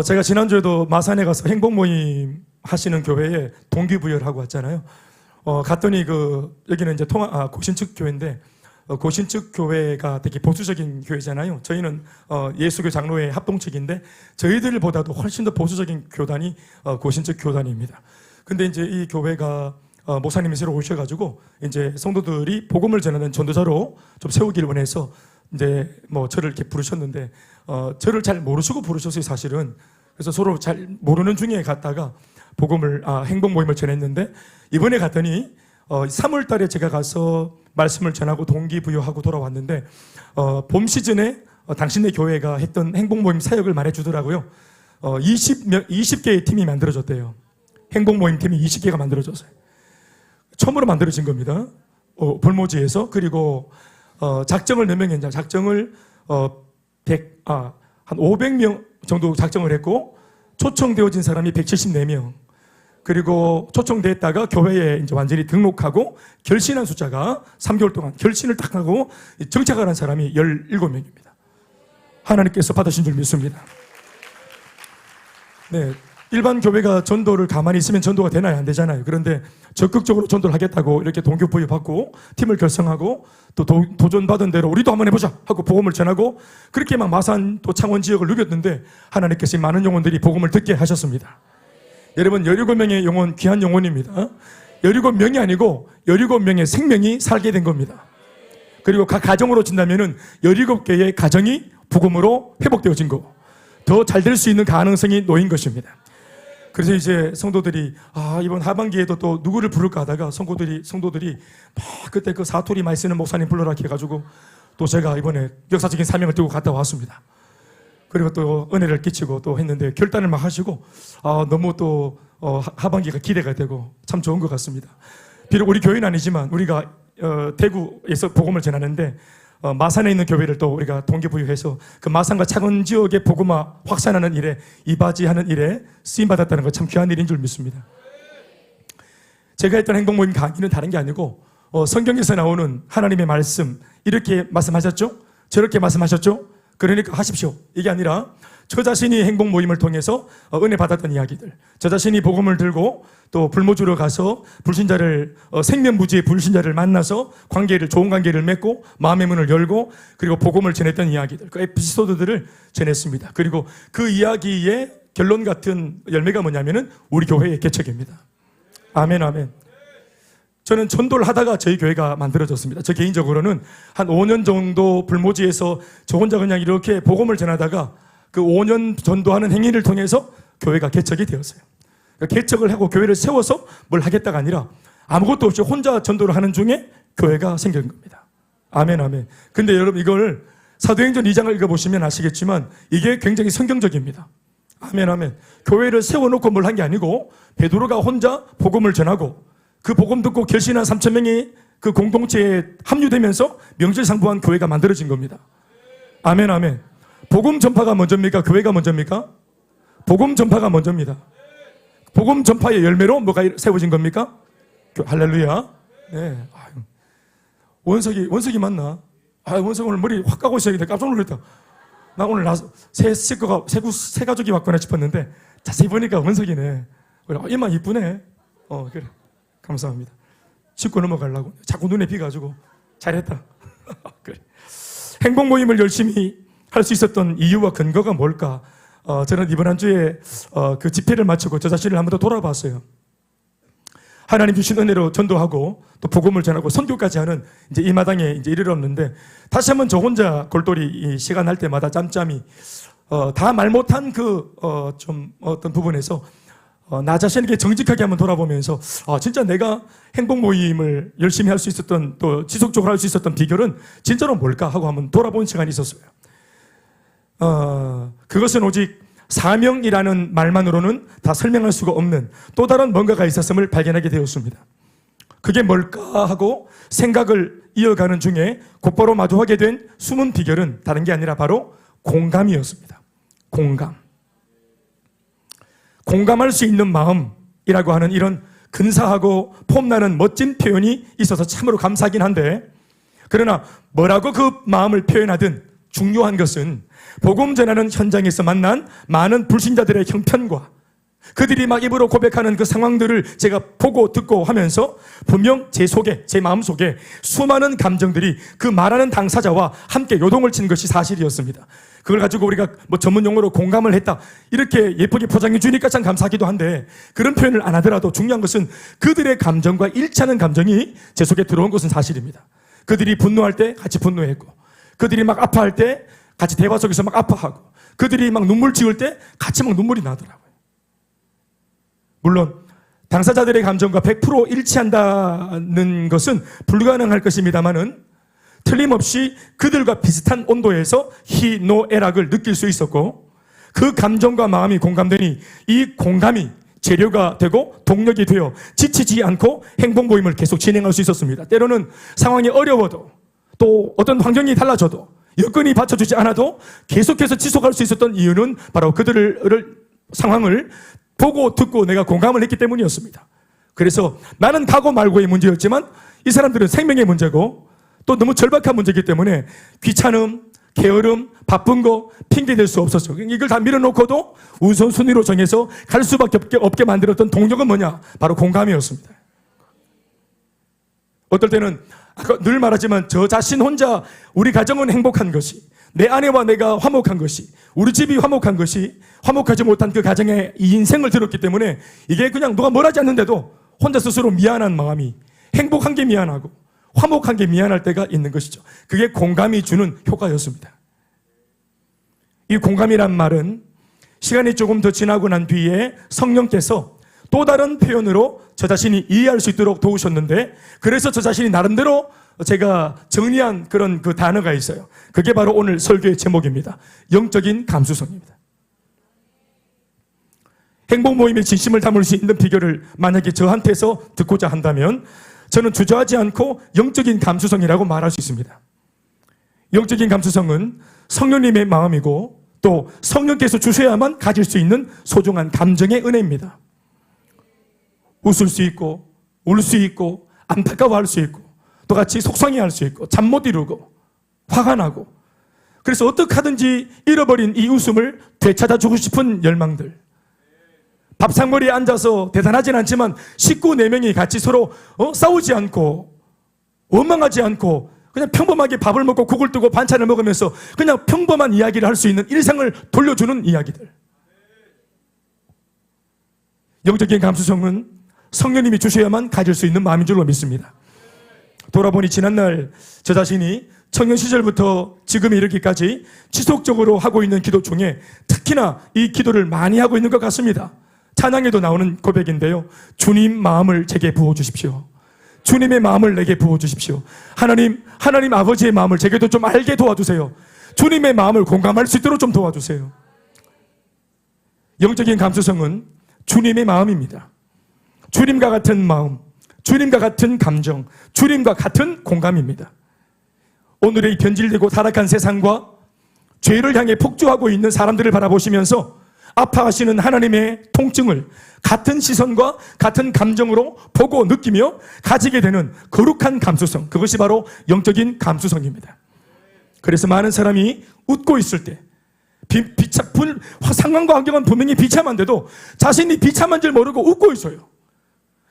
제가 지난주에도 마산에 가서 행복 모임 하시는 교회에 동기부여를 하고 왔잖아요. 갔더니 여기는 이제 고신축 교회인데, 고신축 교회가 되게 보수적인 교회잖아요. 저희는 예수교 장로회 합동측인데, 저희들보다도 훨씬 더 보수적인 교단이 고신축 교단입니다. 근데 이제 이 교회가 목사님이 새로 오셔가지고 이제 성도들이 복음을 전하는 전도자로 좀 세우기를 원해서 이제 저를 이렇게 부르셨는데, 저를 잘 모르시고 부르셨어요, 사실은. 그래서 서로 잘 모르는 중에 갔다가 복음을, 행복 모임을 전했는데, 이번에 갔더니 3월 달에 제가 가서 말씀을 전하고 동기부여하고 돌아왔는데, 봄 시즌에 당신네 교회가 했던 행복 모임 사역을 말해주더라고요. 20개의 팀이 만들어졌대요. 행복 모임 팀이 20개가 만들어졌어요. 처음으로 만들어진 겁니다. 볼모지에서. 그리고 작정을 몇 명 했냐? 작정을 한 500명 정도 작정을 했고, 초청되어진 사람이 174명. 그리고 초청됐다가 교회에 이제 완전히 등록하고 결신한 숫자가 3개월 동안 결신을 딱 하고 정착을 한 사람이 17명입니다. 하나님께서 받으신 줄 믿습니다. 네. 일반 교회가 전도를 가만히 있으면 전도가 되나요? 안 되잖아요. 그런데 적극적으로 전도를 하겠다고 이렇게 동기부여 받고 팀을 결성하고 또 도전받은 대로 우리도 한번 해보자 하고 복음을 전하고, 그렇게 막 마산 또 창원 지역을 누볐는데 하나님께서 많은 영혼들이 복음을 듣게 하셨습니다. 여러분, 17명의 영혼, 귀한 영혼입니다. 17명이 아니고 17명의 생명이 살게 된 겁니다. 그리고 각 가정으로 친다면은 17개의 가정이 복음으로 회복되어진 거고, 더 잘 될 수 있는 가능성이 놓인 것입니다. 그래서 이제 성도들이 이번 하반기에도 또 누구를 부를까 하다가 성도들이 막 그때 그 사투리 많이 쓰는 목사님 불러라 해가지고 또 제가 이번에 역사적인 사명을 들고 갔다 왔습니다. 그리고 또 은혜를 끼치고 또 했는데 결단을 막 하시고 너무 또 하반기가 기대가 되고 참 좋은 것 같습니다. 비록 우리 교회는 아니지만 우리가 대구에서 복음을 전하는데 마산에 있는 교회를 또 우리가 동기부여해서 그 마산과 창원 지역의 복음화 확산하는 일에 이바지하는 일에 쓰임받았다는 것, 참 귀한 일인 줄 믿습니다. 제가 했던 행복 모임 강의는 다른 게 아니고 성경에서 나오는 하나님의 말씀, 이렇게 말씀하셨죠? 저렇게 말씀하셨죠? 그러니까 하십시오. 이게 아니라 저 자신이 행복 모임을 통해서 은혜 받았던 이야기들, 저 자신이 복음을 들고 또 불모주로 가서 불신자를 생면부지의 불신자를 만나서 좋은 관계를 맺고 마음의 문을 열고 그리고 복음을 전했던 이야기들, 그 에피소드들을 전했습니다. 그리고 그 이야기의 결론 같은 열매가 뭐냐면은 우리 교회의 개척입니다. 아멘, 아멘. 저는 전도를 하다가 저희 교회가 만들어졌습니다. 저 개인적으로는 한 5년 정도 불모지에서 저 혼자 그냥 이렇게 복음을 전하다가 그 5년 전도하는 행위를 통해서 교회가 개척이 되었어요. 그러니까 개척을 하고 교회를 세워서 뭘 하겠다가 아니라 아무것도 없이 혼자 전도를 하는 중에 교회가 생긴 겁니다. 아멘, 아멘. 근데 여러분, 이걸 사도행전 2장을 읽어보시면 아시겠지만 이게 굉장히 성경적입니다. 아멘, 아멘. 교회를 세워놓고 뭘 한 게 아니고 베드로가 혼자 복음을 전하고 그 복음 듣고 결신한 3,000명이 그 공동체에 합류되면서 명실상부한 교회가 만들어진 겁니다. 아멘, 아멘. 복음 전파가 먼저입니까? 교회가 먼저입니까? 복음 전파가 먼저입니다. 복음 전파의 열매로 뭐가 세워진 겁니까? 할렐루야. 네. 원석이 맞나? 원석 오늘 머리 확 까고 있어야겠다. 깜짝 놀랐다. 나 오늘 새 가족이 왔구나 싶었는데 자세히 보니까 원석이네. 이만 이쁘네. 그래. 감사합니다. 짚고 넘어가려고. 자꾸 눈에 비가지고. 잘했다. 그래. 행복 모임을 열심히 할 수 있었던 이유와 근거가 뭘까? 저는 이번 한 주에 그 집회를 마치고 저 자신을 한 번 더 돌아봤어요. 하나님 주신 은혜로 전도하고 또 복음을 전하고 선교까지 하는 이제 이 마당에 이제 이르렀는데, 다시 한번 저 혼자 골똘히 이 시간 할 때마다 짬짬이 다 말 못한 좀 어떤 부분에서 나 자신에게 정직하게 한번 돌아보면서 진짜 내가 행복 모임을 열심히 할 수 있었던, 또 지속적으로 할 수 있었던 비결은 진짜로 뭘까 하고 한번 돌아보는 시간이 있었어요. 그것은 오직 사명이라는 말만으로는 다 설명할 수가 없는 또 다른 뭔가가 있었음을 발견하게 되었습니다. 그게 뭘까 하고 생각을 이어가는 중에 곧바로 마주하게 된 숨은 비결은 다른 게 아니라 바로 공감이었습니다. 공감. 공감할 수 있는 마음이라고 하는 이런 근사하고 폼나는 멋진 표현이 있어서 참으로 감사하긴 한데, 그러나 뭐라고 그 마음을 표현하든 중요한 것은 복음 전하는 현장에서 만난 많은 불신자들의 형편과 그들이 막 입으로 고백하는 그 상황들을 제가 보고 듣고 하면서 분명 제 속에, 제 마음 속에 수많은 감정들이 그 말하는 당사자와 함께 요동을 친 것이 사실이었습니다. 그걸 가지고 우리가 뭐 전문 용어로 공감을 했다, 이렇게 예쁘게 포장해 주니까 참 감사하기도 한데, 그런 표현을 안 하더라도 중요한 것은 그들의 감정과 일치하는 감정이 제 속에 들어온 것은 사실입니다. 그들이 분노할 때 같이 분노했고, 그들이 막 아파할 때 같이 대화 속에서 막 아파하고, 그들이 막 눈물 지을 때 같이 막 눈물이 나더라고요. 물론 당사자들의 감정과 100% 일치한다는 것은 불가능할 것입니다만은 틀림없이 그들과 비슷한 온도에서 희노애락을 느낄 수 있었고, 그 감정과 마음이 공감되니 이 공감이 재료가 되고 동력이 되어 지치지 않고 행복 모임을 계속 진행할 수 있었습니다. 때로는 상황이 어려워도, 또 어떤 환경이 달라져도, 여건이 받쳐주지 않아도 계속해서 지속할 수 있었던 이유는 바로 그들을 상황을 보고 듣고 내가 공감을 했기 때문이었습니다. 그래서 나는 가고 말고의 문제였지만 이 사람들은 생명의 문제고 또 너무 절박한 문제이기 때문에 귀찮음, 게으름, 바쁜 거 핑계댈 수 없었죠. 이걸 다 밀어놓고도 우선순위로 정해서 갈 수밖에 없게 만들었던 동력은 뭐냐? 바로 공감이었습니다. 어떨 때는 아까 늘 말하지만 저 자신 혼자 우리 가정은 행복한 것이, 내 아내와 내가 화목한 것이, 우리 집이 화목한 것이, 화목하지 못한 그 가정의 이 인생을 들었기 때문에 이게 그냥 누가 뭘 하지 않는데도 혼자 스스로 미안한 마음이, 행복한 게 미안하고 화목한 게 미안할 때가 있는 것이죠. 그게 공감이 주는 효과였습니다. 이 공감이란 말은 시간이 조금 더 지나고 난 뒤에 성령께서 또 다른 표현으로 저 자신이 이해할 수 있도록 도우셨는데, 그래서 저 자신이 나름대로 제가 정리한 그런 그 단어가 있어요. 그게 바로 오늘 설교의 제목입니다. 영적인 감수성입니다. 행복 모임의 진심을 담을 수 있는 비결을 만약에 저한테서 듣고자 한다면 저는 주저하지 않고 영적인 감수성이라고 말할 수 있습니다. 영적인 감수성은 성령님의 마음이고 또 성령께서 주셔야만 가질 수 있는 소중한 감정의 은혜입니다. 웃을 수 있고 울 수 있고 안타까워할 수 있고 똑같이 속상해할 수 있고 잠 못 이루고 화가 나고, 그래서 어떻게 하든지 잃어버린 이 웃음을 되찾아주고 싶은 열망들, 밥상머리에 앉아서 대단하진 않지만 식구 4명이 같이 서로 싸우지 않고 원망하지 않고 그냥 평범하게 밥을 먹고 국을 뜨고 반찬을 먹으면서 그냥 평범한 이야기를 할 수 있는 일상을 돌려주는 이야기들. 영적인 감수성은 성령님이 주셔야만 가질 수 있는 마음인 줄로 믿습니다. 돌아보니 지난날 저 자신이 청년 시절부터 지금 이르기까지 지속적으로 하고 있는 기도 중에 특히나 이 기도를 많이 하고 있는 것 같습니다. 찬양에도 나오는 고백인데요. 주님 마음을 제게 부어주십시오. 주님의 마음을 내게 부어주십시오. 하나님 아버지의 마음을 제게도 좀 알게 도와주세요. 주님의 마음을 공감할 수 있도록 좀 도와주세요. 영적인 감수성은 주님의 마음입니다. 주님과 같은 마음, 주님과 같은 감정, 주님과 같은 공감입니다. 오늘의 이 변질되고 타락한 세상과 죄를 향해 폭주하고 있는 사람들을 바라보시면서 아파하시는 하나님의 통증을 같은 시선과 같은 감정으로 보고 느끼며 가지게 되는 거룩한 감수성, 그것이 바로 영적인 감수성입니다. 그래서 많은 사람이 웃고 있을 때 상황과 환경은 분명히 비참한데도 자신이 비참한 줄 모르고 웃고 있어요.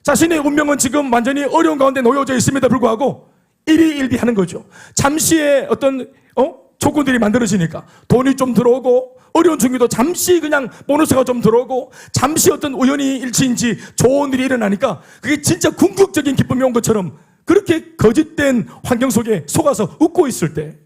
자신의 운명은 지금 완전히 어려운 가운데 놓여져 있음에도 불구하고 일희일비하는 거죠. 잠시의 어떤 조건들이 만들어지니까 돈이 좀 들어오고 어려운 중에도 잠시 그냥 보너스가 좀 들어오고 잠시 어떤 우연히 일치인지 좋은 일이 일어나니까 그게 진짜 궁극적인 기쁨이 온 것처럼 그렇게 거짓된 환경 속에 속아서 웃고 있을 때,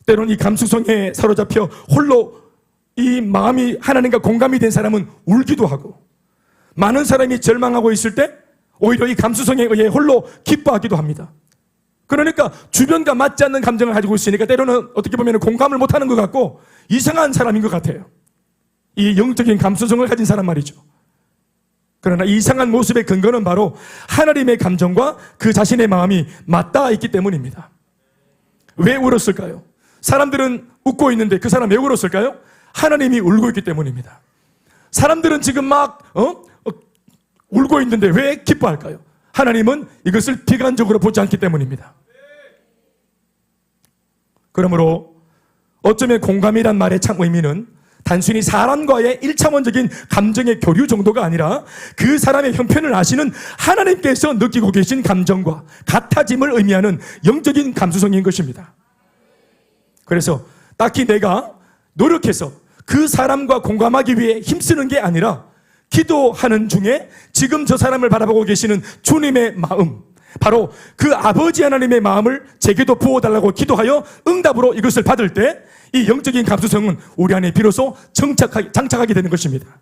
때로는 이 감수성에 사로잡혀 홀로 이 마음이 하나님과 공감이 된 사람은 울기도 하고, 많은 사람이 절망하고 있을 때 오히려 이 감수성에 의해 홀로 기뻐하기도 합니다. 그러니까 주변과 맞지 않는 감정을 가지고 있으니까 때로는 어떻게 보면 공감을 못하는 것 같고 이상한 사람인 것 같아요. 이 영적인 감수성을 가진 사람 말이죠. 그러나 이 이상한 모습의 근거는 바로 하나님의 감정과 그 자신의 마음이 맞닿아 있기 때문입니다. 왜 울었을까요? 사람들은 웃고 있는데 그 사람 왜 울었을까요? 하나님이 울고 있기 때문입니다. 사람들은 지금 막 울고 있는데 왜 기뻐할까요? 하나님은 이것을 비관적으로 보지 않기 때문입니다. 그러므로 어쩌면 공감이란 말의 참 의미는 단순히 사람과의 일차원적인 감정의 교류 정도가 아니라 그 사람의 형편을 아시는 하나님께서 느끼고 계신 감정과 같아짐을 의미하는 영적인 감수성인 것입니다. 그래서 딱히 내가 노력해서 그 사람과 공감하기 위해 힘쓰는 게 아니라 기도하는 중에 지금 저 사람을 바라보고 계시는 주님의 마음, 바로 그 아버지 하나님의 마음을 제게도 부어달라고 기도하여 응답으로 이것을 받을 때 이 영적인 감수성은 우리 안에 비로소 장착하게 되는 것입니다.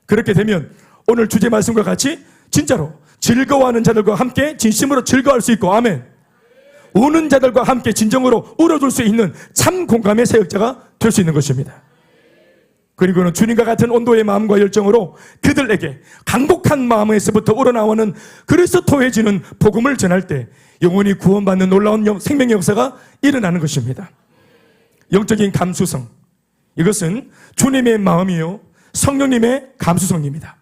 그렇게 되면 오늘 주제 말씀과 같이 진짜로 즐거워하는 자들과 함께 진심으로 즐거워할 수 있고, 아멘, 우는 자들과 함께 진정으로 울어줄 수 있는 참 공감의 사역자가 될 수 있는 것입니다. 그리고는 주님과 같은 온도의 마음과 열정으로 그들에게 강복한 마음에서부터 우러나오는 그리스도해지는 복음을 전할 때 영원히 구원받는 놀라운 생명의 역사가 일어나는 것입니다. 영적인 감수성, 이것은 주님의 마음이요 성령님의 감수성입니다.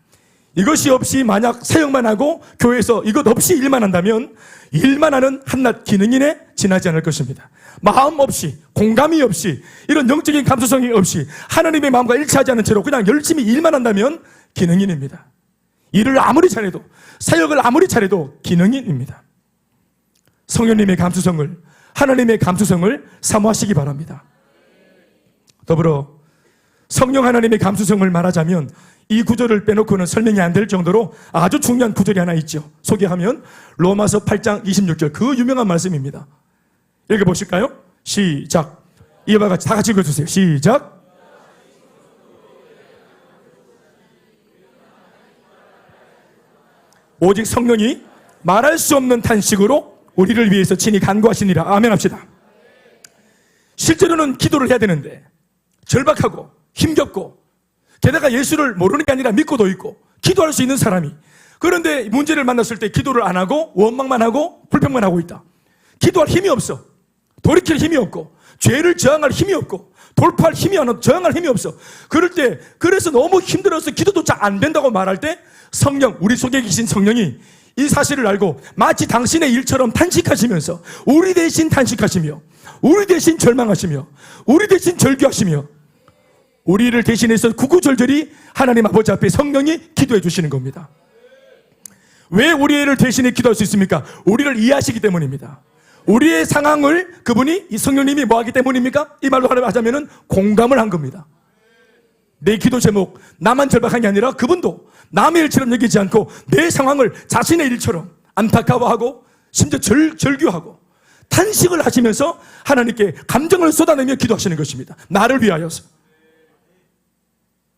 이것이 없이 만약 사역만 하고 교회에서 이것 없이 일만 한다면 일만 하는 한낱 기능인에 지나지 않을 것입니다. 마음 없이, 공감이 없이, 이런 영적인 감수성이 없이 하나님의 마음과 일치하지 않은 채로 그냥 열심히 일만 한다면 기능인입니다. 일을 아무리 잘해도, 사역을 아무리 잘해도 기능인입니다. 성령님의 감수성을, 하나님의 감수성을 사모하시기 바랍니다. 더불어 성령 하나님의 감수성을 말하자면 이 구절을 빼놓고는 설명이 안 될 정도로 아주 중요한 구절이 하나 있죠. 소개하면 로마서 8장 26절, 그 유명한 말씀입니다. 읽어보실까요? 시작. 이와 같이 다 같이 읽어주세요. 시작. 오직 성령이 말할 수 없는 탄식으로 우리를 위해서 친히 간구하시니라. 아멘 합시다. 실제로는 기도를 해야 되는데 절박하고 힘겹고 게다가 예수를 모르는 게 아니라 믿고도 있고 기도할 수 있는 사람이, 그런데 문제를 만났을 때 기도를 안 하고 원망만 하고 불평만 하고 있다. 기도할 힘이 없어. 돌이킬 힘이 없고 죄를 저항할 힘이 없고 돌파할 힘이 안 없고 저항할 힘이 없어. 그럴 때, 그래서 너무 힘들어서 기도도 잘 안 된다고 말할 때 성령, 우리 속에 계신 성령이 이 사실을 알고 마치 당신의 일처럼 탄식하시면서 우리 대신 탄식하시며 우리 대신 절망하시며 우리 대신 절규하시며 우리를 대신해서 구구절절히 하나님 아버지 앞에 성령이 기도해 주시는 겁니다. 왜 우리를 대신해 기도할 수 있습니까? 우리를 이해하시기 때문입니다. 우리의 상황을 그분이, 이 성령님이 뭐 하기 때문입니까? 이 말로 하자면은 공감을 한 겁니다. 내 기도 제목, 나만 절박한 게 아니라 그분도 남의 일처럼 여기지 않고 내 상황을 자신의 일처럼 안타까워하고 심지어 절규하고 탄식을 하시면서 하나님께 감정을 쏟아내며 기도하시는 것입니다. 나를 위하여서.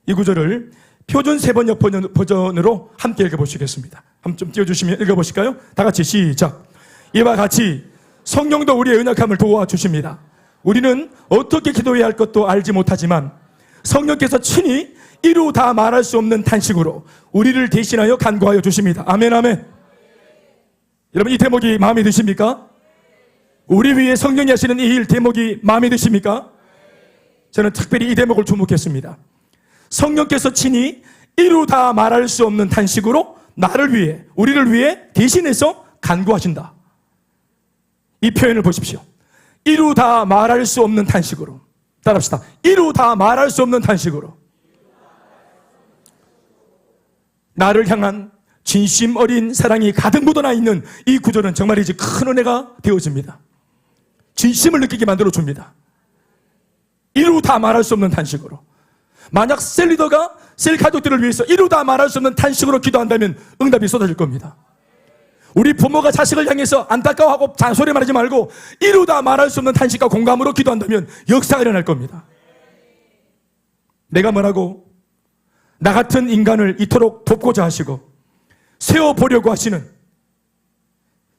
이 구절을 표준 세번역 버전으로 함께 읽어보시겠습니다. 한번 좀 띄워주시면 읽어보실까요? 다 같이 시작. 이와 같이 성령도 우리의 연약함을 도와주십니다. 우리는 어떻게 기도해야 할 것도 알지 못하지만 성령께서 친히 이루 다 말할 수 없는 탄식으로 우리를 대신하여 간구하여 주십니다. 아멘, 아멘. 여러분, 이 대목이 마음에 드십니까? 우리 위해 성령이 하시는 이 일 대목이 마음에 드십니까? 저는 특별히 이 대목을 주목했습니다. 성령께서 친히 이루 다 말할 수 없는 탄식으로 나를 위해, 우리를 위해 대신해서 간구하신다. 이 표현을 보십시오. 이루 다 말할 수 없는 탄식으로. 따라합시다. 이루 다 말할 수 없는 탄식으로. 나를 향한 진심 어린 사랑이 가득 묻어나 있는 이 구절은 정말이지 큰 은혜가 되어집니다. 진심을 느끼게 만들어줍니다. 이루 다 말할 수 없는 탄식으로. 만약 셀 리더가 셀 가족들을 위해서 이루 다 말할 수 없는 탄식으로 기도한다면 응답이 쏟아질 겁니다. 우리 부모가 자식을 향해서 안타까워하고 잔소리만 하지 말고 이루 다 말할 수 없는 탄식과 공감으로 기도한다면 역사가 일어날 겁니다. 내가 뭐라고? 나 같은 인간을 이토록 돕고자 하시고 세워보려고 하시는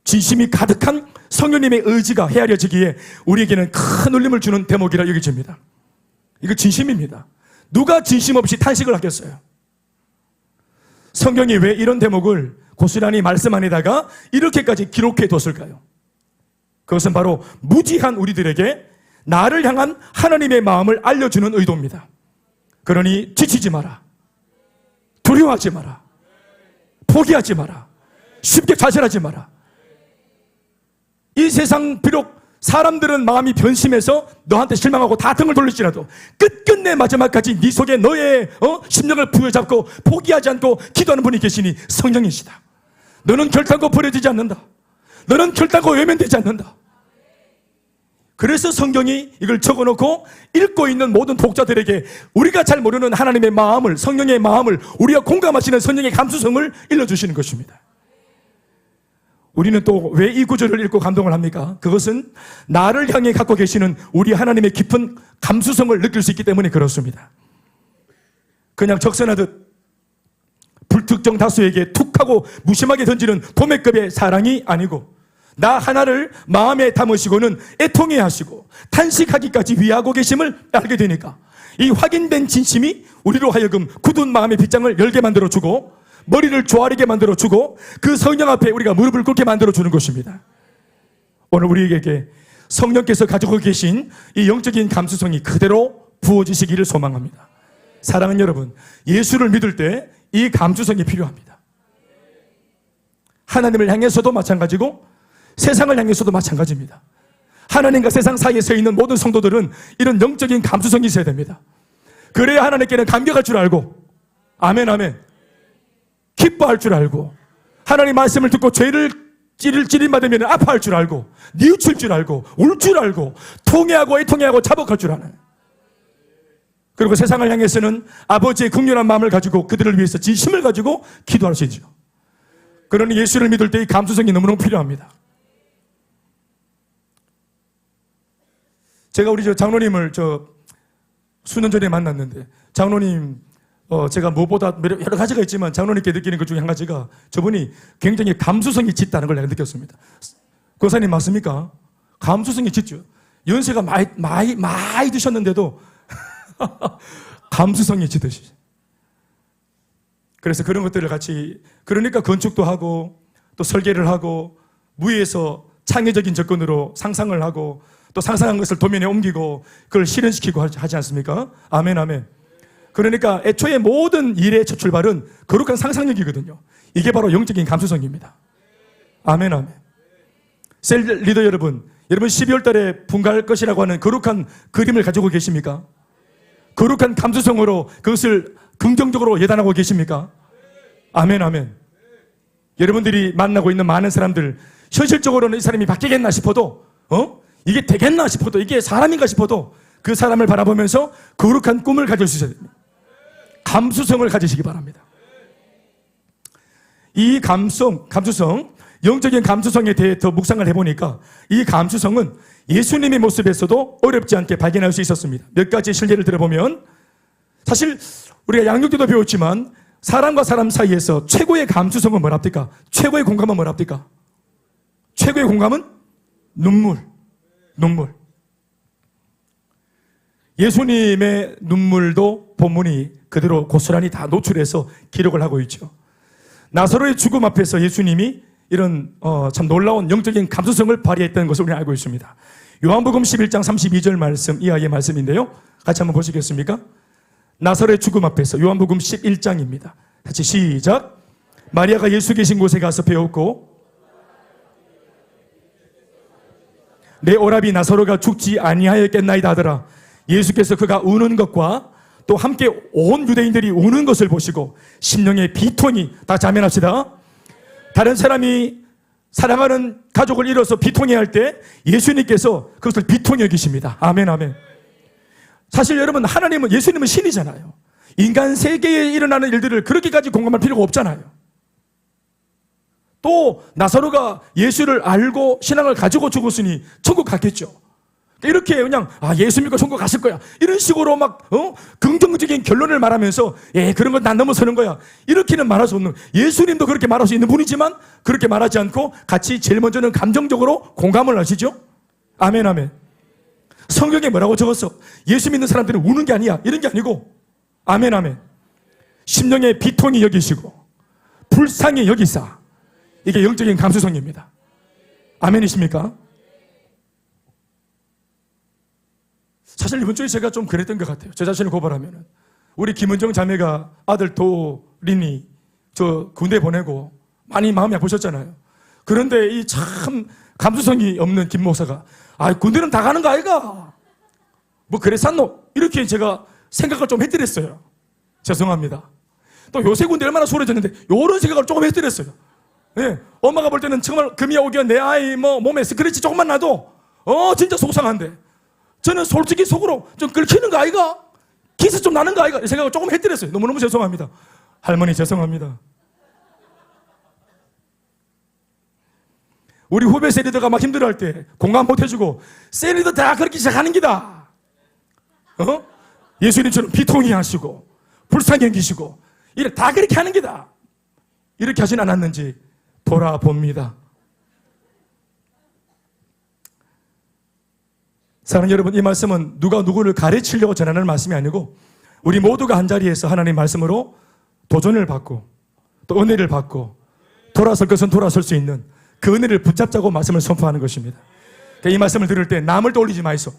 진심이 가득한 성령님의 의지가 헤아려지기에 우리에게는 큰 울림을 주는 대목이라 여겨집니다. 이거 진심입니다. 누가 진심 없이 탄식을 하겠어요? 성경이 왜 이런 대목을 고스란히 말씀 안에다가 이렇게까지 기록해 뒀을까요? 그것은 바로 무지한 우리들에게 나를 향한 하나님의 마음을 알려주는 의도입니다. 그러니 지치지 마라. 두려워하지 마라. 포기하지 마라. 쉽게 좌절하지 마라. 이 세상 비록 사람들은 마음이 변심해서 너한테 실망하고 다 등을 돌릴지라도 끝끝내 마지막까지 네 속에 너의 심령을 부여잡고 포기하지 않고 기도하는 분이 계시니 성령이시다. 너는 결단코 버려지지 않는다. 너는 결단코 외면되지 않는다. 그래서 성경이 이걸 적어놓고 읽고 있는 모든 독자들에게 우리가 잘 모르는 하나님의 마음을, 성령의 마음을, 우리가 공감하시는 성령의 감수성을 일러주시는 것입니다. 우리는 또 왜 이 구절을 읽고 감동을 합니까? 그것은 나를 향해 갖고 계시는 우리 하나님의 깊은 감수성을 느낄 수 있기 때문에 그렇습니다. 그냥 적선하듯 불특정 다수에게 툭 하고 무심하게 던지는 도매급의 사랑이 아니고 나 하나를 마음에 담으시고는 애통해 하시고 탄식하기까지 위하고 계심을 알게 되니까 이 확인된 진심이 우리로 하여금 굳은 마음의 빗장을 열게 만들어주고 머리를 조아리게 만들어주고 그 성령 앞에 우리가 무릎을 꿇게 만들어주는 것입니다. 오늘 우리에게 성령께서 가지고 계신 이 영적인 감수성이 그대로 부어지시기를 소망합니다. 사랑하는 여러분, 예수를 믿을 때 이 감수성이 필요합니다. 하나님을 향해서도 마찬가지고 세상을 향해서도 마찬가지입니다. 하나님과 세상 사이에 서 있는 모든 성도들은 이런 영적인 감수성이 있어야 됩니다. 그래야 하나님께는 감격할 줄 알고, 아멘 아멘, 기뻐할 줄 알고, 하나님 말씀을 듣고 죄를 찌릿받으면 아파할 줄 알고, 뉘우칠 줄 알고, 울 줄 알고, 통회하고 애통해하고 자복할 줄 아는, 그리고 세상을 향해서는 아버지의 긍휼한 마음을 가지고 그들을 위해서 진심을 가지고 기도할 수 있죠. 그러니 예수를 믿을 때 이 감수성이 너무너무 필요합니다. 제가 우리 장로님을 수년 전에 만났는데, 장로님 제가 무엇보다 여러 가지가 있지만 장로님께 느끼는 것 중에 한 가지가 저분이 굉장히 감수성이 짙다는 걸 내가 느꼈습니다. 고사님 맞습니까? 감수성이 짙죠. 연세가 많이 드셨는데도 감수성이 짙으시죠. 그래서 그런 것들을 같이, 그러니까 건축도 하고 또 설계를 하고 무에서 창의적인 접근으로 상상을 하고 또 상상한 것을 도면에 옮기고 그걸 실현시키고 하지 않습니까? 아멘 아멘. 그러니까 애초에 모든 일의 첫 출발은 거룩한 상상력이거든요. 이게 바로 영적인 감수성입니다. 아멘 아멘. 셀 리더 여러분 12월 달에 분가할 것이라고 하는 거룩한 그림을 가지고 계십니까? 거룩한 감수성으로 그것을 긍정적으로 예단하고 계십니까? 아멘 아멘. 여러분들이 만나고 있는 많은 사람들, 현실적으로는 이 사람이 바뀌겠나 싶어도 이게 되겠나 싶어도, 이게 사람인가 싶어도 그 사람을 바라보면서 거룩한 꿈을 가질 수 있어야 됩니다. 감수성을 가지시기 바랍니다. 이 감수성, 영적인 감수성에 대해 더 묵상을 해보니까 이 감수성은 예수님의 모습에서도 어렵지 않게 발견할 수 있었습니다. 몇 가지 실례를 들어보면, 사실 우리가 양육대도 배웠지만 사람과 사람 사이에서 최고의 감수성은 뭐랍니까? 최고의 공감은 뭐랍니까? 최고의 공감은 눈물. 예수님의 눈물도 본문이 그대로 고스란히 다 노출해서 기록을 하고 있죠. 나사로의 죽음 앞에서 예수님이 이런 참 놀라운 영적인 감수성을 발휘했다는 것을 우리는 알고 있습니다. 요한복음 11장 32절 말씀, 이하의 말씀인데요. 같이 한번 보시겠습니까? 나사로의 죽음 앞에서, 요한복음 11장입니다. 같이 시작. 마리아가 예수 계신 곳에 가서 배웠고 내 오라비 나사로가 죽지 아니하였겠나이다 하더라. 예수께서 그가 우는 것과 또 함께 온 유대인들이 우는 것을 보시고 심령의 비통이, 다 자면합시다. 다른 사람이 사랑하는 가족을 잃어서 비통해할 때 예수님께서 그것을 비통히 여기십니다. 아멘 아멘. 사실 여러분, 하나님은, 예수님은 신이잖아요. 인간 세계에 일어나는 일들을 그렇게까지 공감할 필요가 없잖아요. 또 나사로가 예수를 알고 신앙을 가지고 죽었으니 천국 갔겠죠. 이렇게 그냥 예수 믿고 천국 갔을 거야, 이런 식으로 막 긍정적인 결론을 말하면서 그런 건 난 넘어서는 거야, 이렇게는 말할 수 없는, 예수님도 그렇게 말할 수 있는 분이지만 그렇게 말하지 않고 같이 제일 먼저는 감정적으로 공감을 하시죠. 아멘 아멘. 성경에 뭐라고 적었어? 예수 믿는 사람들은 우는 게 아니야, 이런 게 아니고, 아멘 아멘, 심령의 비통이 여기시고 불쌍히 여기사, 이게 영적인 감수성입니다. 아멘이십니까? 사실 이번 주에 제가 좀 그랬던 것 같아요. 제 자신을 고발하면은. 우리 김은정 자매가 아들 도린이 저 군대 보내고 많이 마음이 아프셨잖아요. 그런데 이 참 감수성이 없는 김 목사가 군대는 다 가는 거 아이가? 뭐 그랬었노? 이렇게 제가 생각을 좀 해드렸어요. 죄송합니다. 또 요새 군대 얼마나 소홀해졌는데 요런 생각을 조금 해드렸어요. 예, 엄마가 볼 때는 정말 금이 오기가 내 아이 뭐 몸에 스크래치 조금만 나도 진짜 속상한데 저는 솔직히 속으로 좀 긁히는 거 아이가? 기스 좀 나는 거 아이가? 이 생각을 조금 해드렸어요. 너무너무 죄송합니다. 할머니 죄송합니다. 우리 후배 세리더가 막 힘들어할 때 공감 못 해주고 세리더 다 그렇게 시작하는 기다. 예수님처럼 비통히 하시고 불쌍히 여기시고 이래 다 그렇게 하는 기다. 이렇게 하진 않았는지 돌아봅니다. 사랑하는 여러분, 이 말씀은 누가 누구를 가르치려고 전하는 말씀이 아니고 우리 모두가 한자리에서 하나님의 말씀으로 도전을 받고 또 은혜를 받고 돌아설 것은 돌아설 수 있는 그 은혜를 붙잡자고 말씀을 선포하는 것입니다. 그러니까 이 말씀을 들을 때 남을 떠올리지 마이소.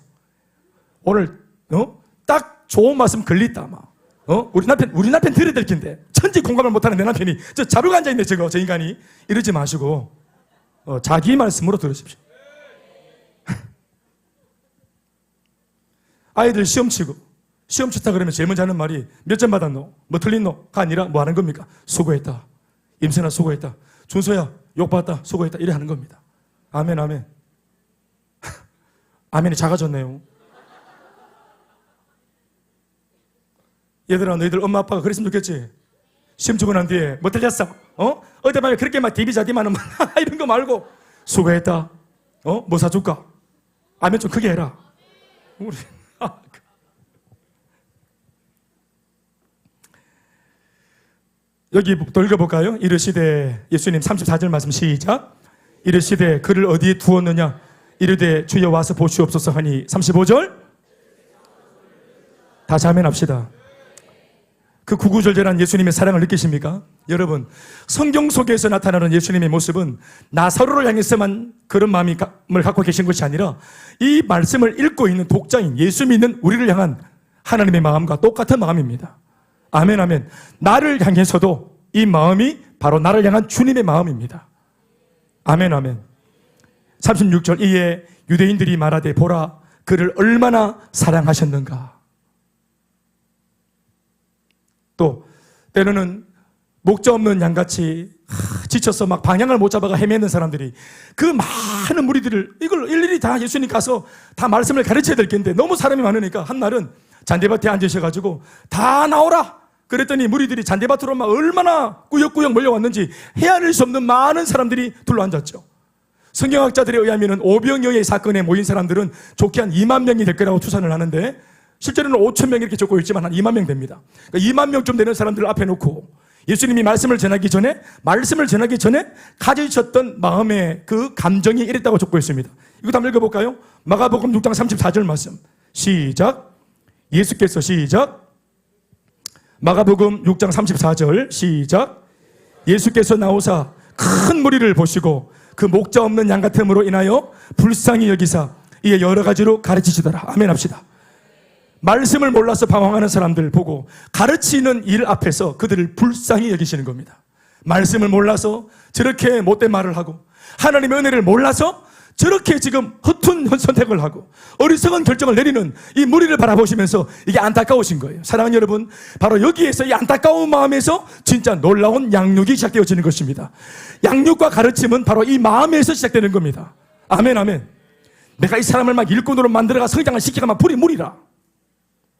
오늘 딱 좋은 말씀 걸렸다 막. 우리 남편 들어야 될 텐데 천지 공감을 못하는 내 남편이 저 자루가 앉아있네 저 인간이 이러지 마시고 자기 말씀으로 들으십시오. 아이들 시험 치다 그러면 제일 먼저 하는 말이 몇 점 받았노? 뭐 틀린노?가 아니라 뭐 하는 겁니까? 수고했다. 임선아 수고했다. 준서야 욕받았다. 수고했다. 이래 하는 겁니다. 아멘 아멘. 아멘이 작아졌네요. 얘들아 너희들 엄마 아빠가 그랬으면 좋겠지. 시험 치고 난 뒤에 뭐 틀렸어? 어젯밤에 그렇게 막 디비자디만은 이런 거 말고 수고했다. 뭐 사줄까? 아멘 좀 크게 해라. 우리 여기 또 읽어볼까요? 이르시되 예수님 34절 말씀 시작. 이르시되 그를 어디에 두었느냐? 이르되 주여 와서 보시옵소서 하니 35절 다시 아멘 합시다. 그 구구절절한 예수님의 사랑을 느끼십니까? 여러분 성경 속에서 나타나는 예수님의 모습은 나 서로를 향해서만 그런 마음을 갖고 계신 것이 아니라 이 말씀을 읽고 있는 독자인 예수 믿는 우리를 향한 하나님의 마음과 똑같은 마음입니다. 아멘 아멘. 나를 향해서도 이 마음이 바로 나를 향한 주님의 마음입니다. 아멘 아멘. 36절 이에 유대인들이 말하되 보라 그를 얼마나 사랑하셨는가. 또 때로는 목자 없는 양같이 지쳐서 막 방향을 못 잡아가 헤매는 사람들이 그 많은 무리들을 이걸 일일이 다 예수님 가서 다 말씀을 가르쳐야 될 텐데 너무 사람이 많으니까 한날은 잔디밭에 앉으셔가지고 다 나오라 그랬더니 무리들이 잔디밭으로 막 얼마나 꾸역꾸역 몰려왔는지 헤아릴 수 없는 많은 사람들이 둘러앉았죠. 성경학자들에 의하면 오병이어의 사건에 모인 사람들은 좋게 한 2만 명이 될 거라고 추산을 하는데 실제로는 5천 명 이렇게 적고 있지만 한 2만 명 됩니다. 그러니까 2만 명쯤 되는 사람들을 앞에 놓고 예수님이 말씀을 전하기 전에 가지셨던 마음의 그 감정이 이랬다고 적고 있습니다. 이거 한번 읽어볼까요? 마가복음 6장 34절 말씀 시작. 예수께서 시작. 마가복음 6장 34절 시작. 예수께서 나오사 큰 무리를 보시고 그 목자 없는 양 같음으로 인하여 불쌍히 여기사 이에 여러 가지로 가르치시더라. 아멘 합시다. 말씀을 몰라서 방황하는 사람들 보고 가르치는 일 앞에서 그들을 불쌍히 여기시는 겁니다. 말씀을 몰라서 저렇게 못된 말을 하고 하나님의 은혜를 몰라서 저렇게 지금 허튼 선택을 하고 어리석은 결정을 내리는 이 무리를 바라보시면서 이게 안타까우신 거예요. 사랑하는 여러분, 바로 여기에서 이 안타까운 마음에서 진짜 놀라운 양육이 시작되어지는 것입니다. 양육과 가르침은 바로 이 마음에서 시작되는 겁니다. 아멘 아멘. 내가 이 사람을 막 일꾼으로 만들어가 성장을 시키가만 불이 물이라.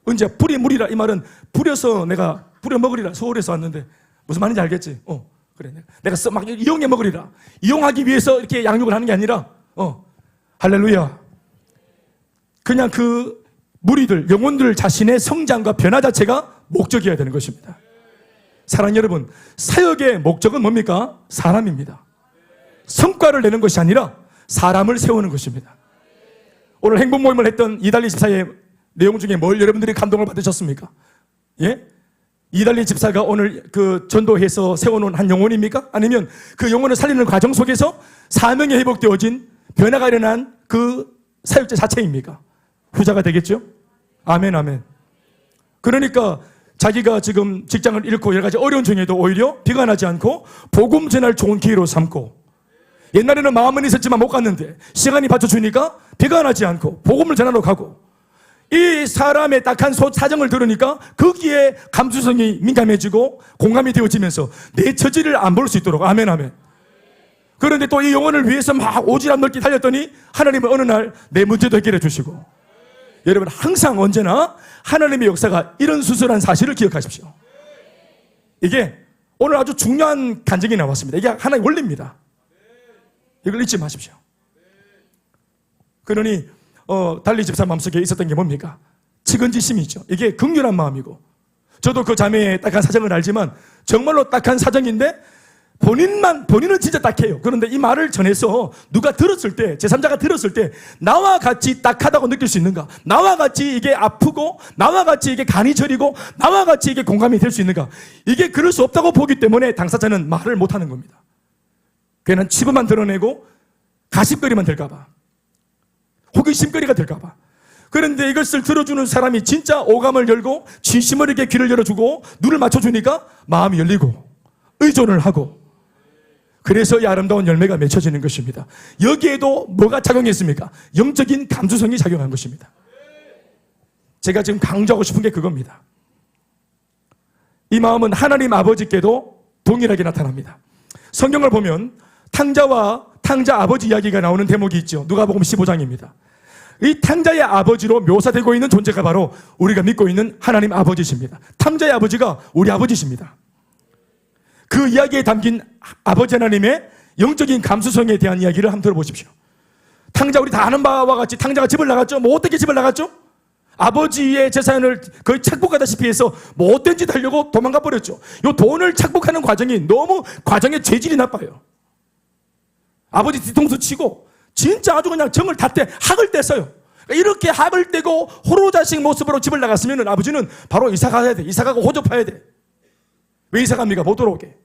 언제 불이 물이라 이 말은 부려서 내가 부려 먹으리라. 서울에서 왔는데 무슨 말인지 알겠지? 그래 내가 막 이용해 먹으리라. 이용하기 위해서 이렇게 양육을 하는 게 아니라 할렐루야. 그냥 그 무리들, 영혼들 자신의 성장과 변화 자체가 목적이어야 되는 것입니다. 사랑하는 여러분, 사역의 목적은 뭡니까? 사람입니다. 성과를 내는 것이 아니라 사람을 세우는 것입니다. 오늘 행복 모임을 했던 이달리 집사의 내용 중에 뭘 여러분들이 감동을 받으셨습니까? 예? 이달리 집사가 오늘 그 전도해서 세워놓은 한 영혼입니까? 아니면 그 영혼을 살리는 과정 속에서 사명이 회복되어진 변화가 일어난 그 사역자 자체입니까? 후자가 되겠죠? 아멘, 아멘. 그러니까 자기가 지금 직장을 잃고 여러 가지 어려운 중에도 오히려 비관하지 않고 복음 전할 좋은 기회로 삼고, 옛날에는 마음은 있었지만 못 갔는데 시간이 받쳐주니까 비관하지 않고 복음을 전하러 가고, 이 사람의 딱한 사정을 들으니까 거기에 감수성이 민감해지고 공감이 되어지면서 내 처지를 안 볼 수 있도록. 아멘, 아멘. 그런데 또 이 영혼을 위해서 막 오지랖 넓게 달렸더니 하나님은 어느 날 내 문제도 해결해 주시고. 여러분, 항상 언제나 하나님의 역사가 이런 수술한 사실을 기억하십시오. 이게 오늘 아주 중요한 간증이 나왔습니다. 이게 하나의 원리입니다. 이걸 잊지 마십시오. 그러니 달리 집사 마음속에 있었던 게 뭡니까? 측은지심이 있죠. 이게 긍휼한 마음이고, 저도 그 자매의 딱한 사정을 알지만 정말로 딱한 사정인데 본인은 진짜 딱해요. 그런데 이 말을 전해서 누가 들었을 때, 제3자가 들었을 때 나와 같이 딱하다고 느낄 수 있는가? 나와 같이 이게 아프고, 나와 같이 이게 간이 저리고, 나와 같이 이게 공감이 될 수 있는가? 이게 그럴 수 없다고 보기 때문에 당사자는 말을 못하는 겁니다. 괜한 치부만 드러내고 가십거리만 될까봐, 호기심거리가 될까봐. 그런데 이것을 들어주는 사람이 진짜 오감을 열고 진심을 이렇게 귀를 열어주고 눈을 맞춰주니까 마음이 열리고 의존을 하고, 그래서 이 아름다운 열매가 맺혀지는 것입니다. 여기에도 뭐가 작용했습니까? 영적인 감수성이 작용한 것입니다. 제가 지금 강조하고 싶은 게 그겁니다. 이 마음은 하나님 아버지께도 동일하게 나타납니다. 성경을 보면 탕자와 탕자 아버지 이야기가 나오는 대목이 있죠. 누가복음 15장입니다. 이 탕자의 아버지로 묘사되고 있는 존재가 바로 우리가 믿고 있는 하나님 아버지십니다. 탕자의 아버지가 우리 아버지십니다. 그 이야기에 담긴 아버지 하나님의 영적인 감수성에 대한 이야기를 한번 들어보십시오. 탕자, 우리 다 아는 바와 같이 탕자가 집을 나갔죠. 뭐 어떻게 집을 나갔죠? 아버지의 재산을 거의 착복하다시피 해서 뭐 어떤 짓 하려고 도망가 버렸죠. 이 돈을 착복하는 과정이 너무 과정의 재질이 나빠요. 아버지 뒤통수 치고 진짜 아주 그냥 정을 닫대 학을 뗐어요. 이렇게 학을 떼고 호로자식 모습으로 집을 나갔으면 아버지는 바로 이사 가야 돼. 이사 가고 호접해야 돼. 왜 이사 갑니까? 못 돌아오게.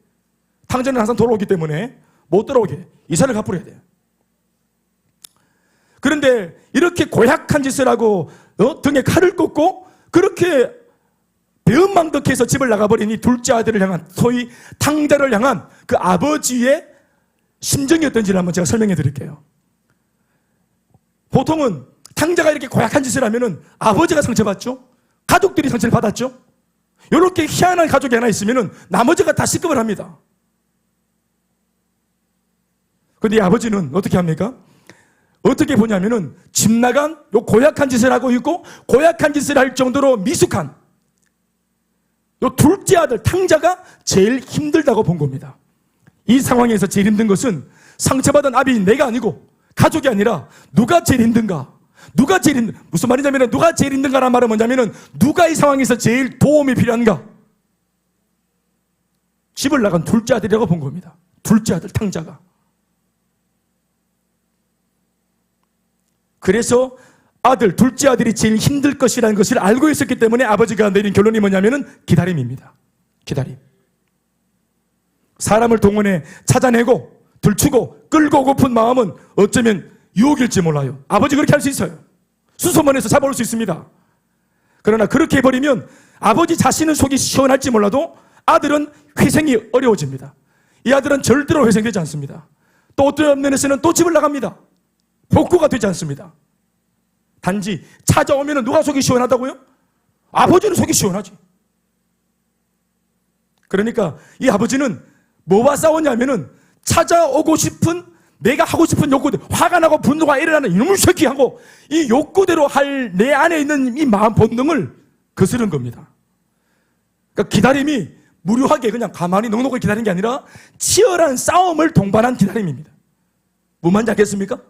탕자는 항상 돌아오기 때문에 못 돌아오게 이사를 갚으려야 돼요. 그런데 이렇게 고약한 짓을 하고 등에 칼을 꽂고 그렇게 배은망덕해서 집을 나가버린 이 둘째 아들을 향한, 소위 탕자를 향한 그 아버지의 심정이 어떤지를 한번 제가 설명해 드릴게요. 보통은 탕자가 이렇게 고약한 짓을 하면은 아버지가 상처받죠. 가족들이 상처를 받았죠. 이렇게 희한한 가족이 하나 있으면은 나머지가 다 시급을 합니다. 그런데 이 아버지는 어떻게 합니까? 어떻게 보냐면은 집 나간 요 고약한 짓을 하고 있고, 고약한 짓을 할 정도로 미숙한 요 둘째 아들 탕자가 제일 힘들다고 본 겁니다. 이 상황에서 제일 힘든 것은 상처받은 아비인 내가 아니고 가족이 아니라 누가 제일 힘든가? 누가 제일 무슨 말이냐면, 누가 제일 힘든가라는 말은 뭐냐면은 누가 이 상황에서 제일 도움이 필요한가? 집을 나간 둘째 아들이라고 본 겁니다. 둘째 아들 탕자가. 그래서 둘째 아들이 제일 힘들 것이라는 것을 알고 있었기 때문에 아버지가 내린 결론이 뭐냐면은 기다림입니다. 기다림. 사람을 동원해 찾아내고 들추고 끌고 오고픈 마음은 어쩌면 유혹일지 몰라요. 아버지 그렇게 할 수 있어요. 수소문해서 잡아올 수 있습니다. 그러나 그렇게 해버리면 아버지 자신은 속이 시원할지 몰라도 아들은 회생이 어려워집니다. 이 아들은 절대로 회생되지 않습니다. 또 어떤 면에서는 또 집을 나갑니다. 복구가 되지 않습니다. 단지 찾아오면 누가 속이 시원하다고요? 아버지는 속이 시원하지. 그러니까 이 아버지는 뭐와 싸웠냐면은 찾아오고 싶은, 내가 하고 싶은 욕구들, 화가 나고 분노가 일어나는 이놈의 새끼 하고 이 욕구대로 할 내 안에 있는 이 마음 본능을 거스른 겁니다. 그러니까 기다림이 무료하게 그냥 가만히 넉넉히 기다리는 게 아니라 치열한 싸움을 동반한 기다림입니다. 무슨 않겠습니까?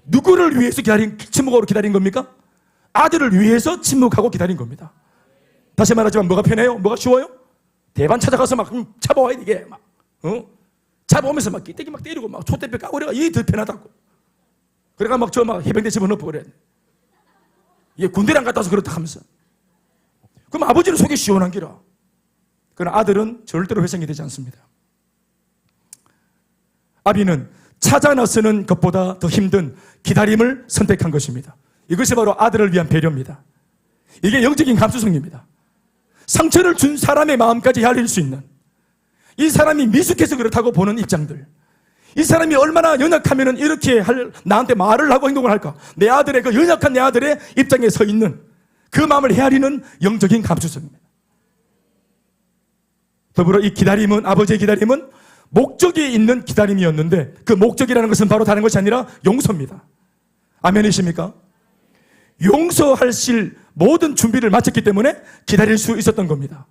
누구를 위해서 침묵으로 기다린 겁니까? 아들을 위해서 침묵하고 기다린 겁니다. 다시 말하지만 뭐가 편해요? 뭐가 쉬워요? 대반 찾아가서 막 잡아와야 이게 막 잡아오면서 막 끼떼기 막 때리고 막 촛대뼈 까고 그래가 이게 더 편하다고. 그래가 막 저 막 해병대 집어넣고 그래. 이게 군대를 안 갔다 와서 그렇다 하면서. 그럼 아버지는 속이 시원한 기라. 그러나 아들은 절대로 회생이 되지 않습니다. 아비는 찾아 나서는 것보다 더 힘든 기다림을 선택한 것입니다. 이것이 바로 아들을 위한 배려입니다. 이게 영적인 감수성입니다. 상처를 준 사람의 마음까지 헤아릴 수 있는, 이 사람이 미숙해서 그렇다고 보는 입장들, 이 사람이 얼마나 연약하면 이렇게 나한테 말을 하고 행동을 할까, 내 아들의 그 연약한 내 아들의 입장에 서 있는 그 마음을 헤아리는 영적인 감수성입니다. 더불어 이 기다림은, 아버지의 기다림은 목적이 있는 기다림이었는데, 그 목적이라는 것은 바로 다른 것이 아니라 용서입니다. 아멘이십니까? 용서하실 모든 준비를 마쳤기 때문에 기다릴 수 있었던 겁니다.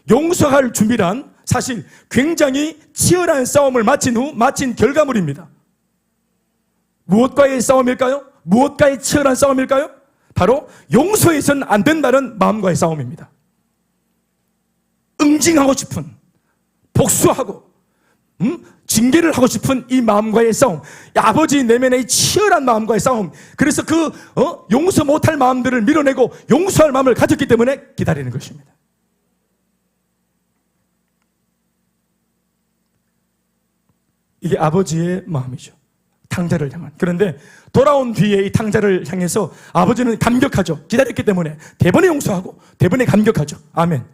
용서할 준비란 사실 굉장히 치열한 싸움을 마친 후 마친 결과물입니다. 무엇과의 싸움일까요? 무엇과의 치열한 싸움일까요? 바로 용서해서는 안 된다는 마음과의 싸움입니다. 응징하고 싶은, 복수하고 징계를 하고 싶은 이 마음과의 싸움, 아버지 내면의 치열한 마음과의 싸움. 그래서 그 용서 못할 마음들을 밀어내고 용서할 마음을 가졌기 때문에 기다리는 것입니다. 이게 아버지의 마음이죠. 탕자를 향한. 그런데 돌아온 뒤에 이 탕자를 향해서 아버지는 감격하죠. 기다렸기 때문에 대번에 용서하고 대번에 감격하죠. 아멘.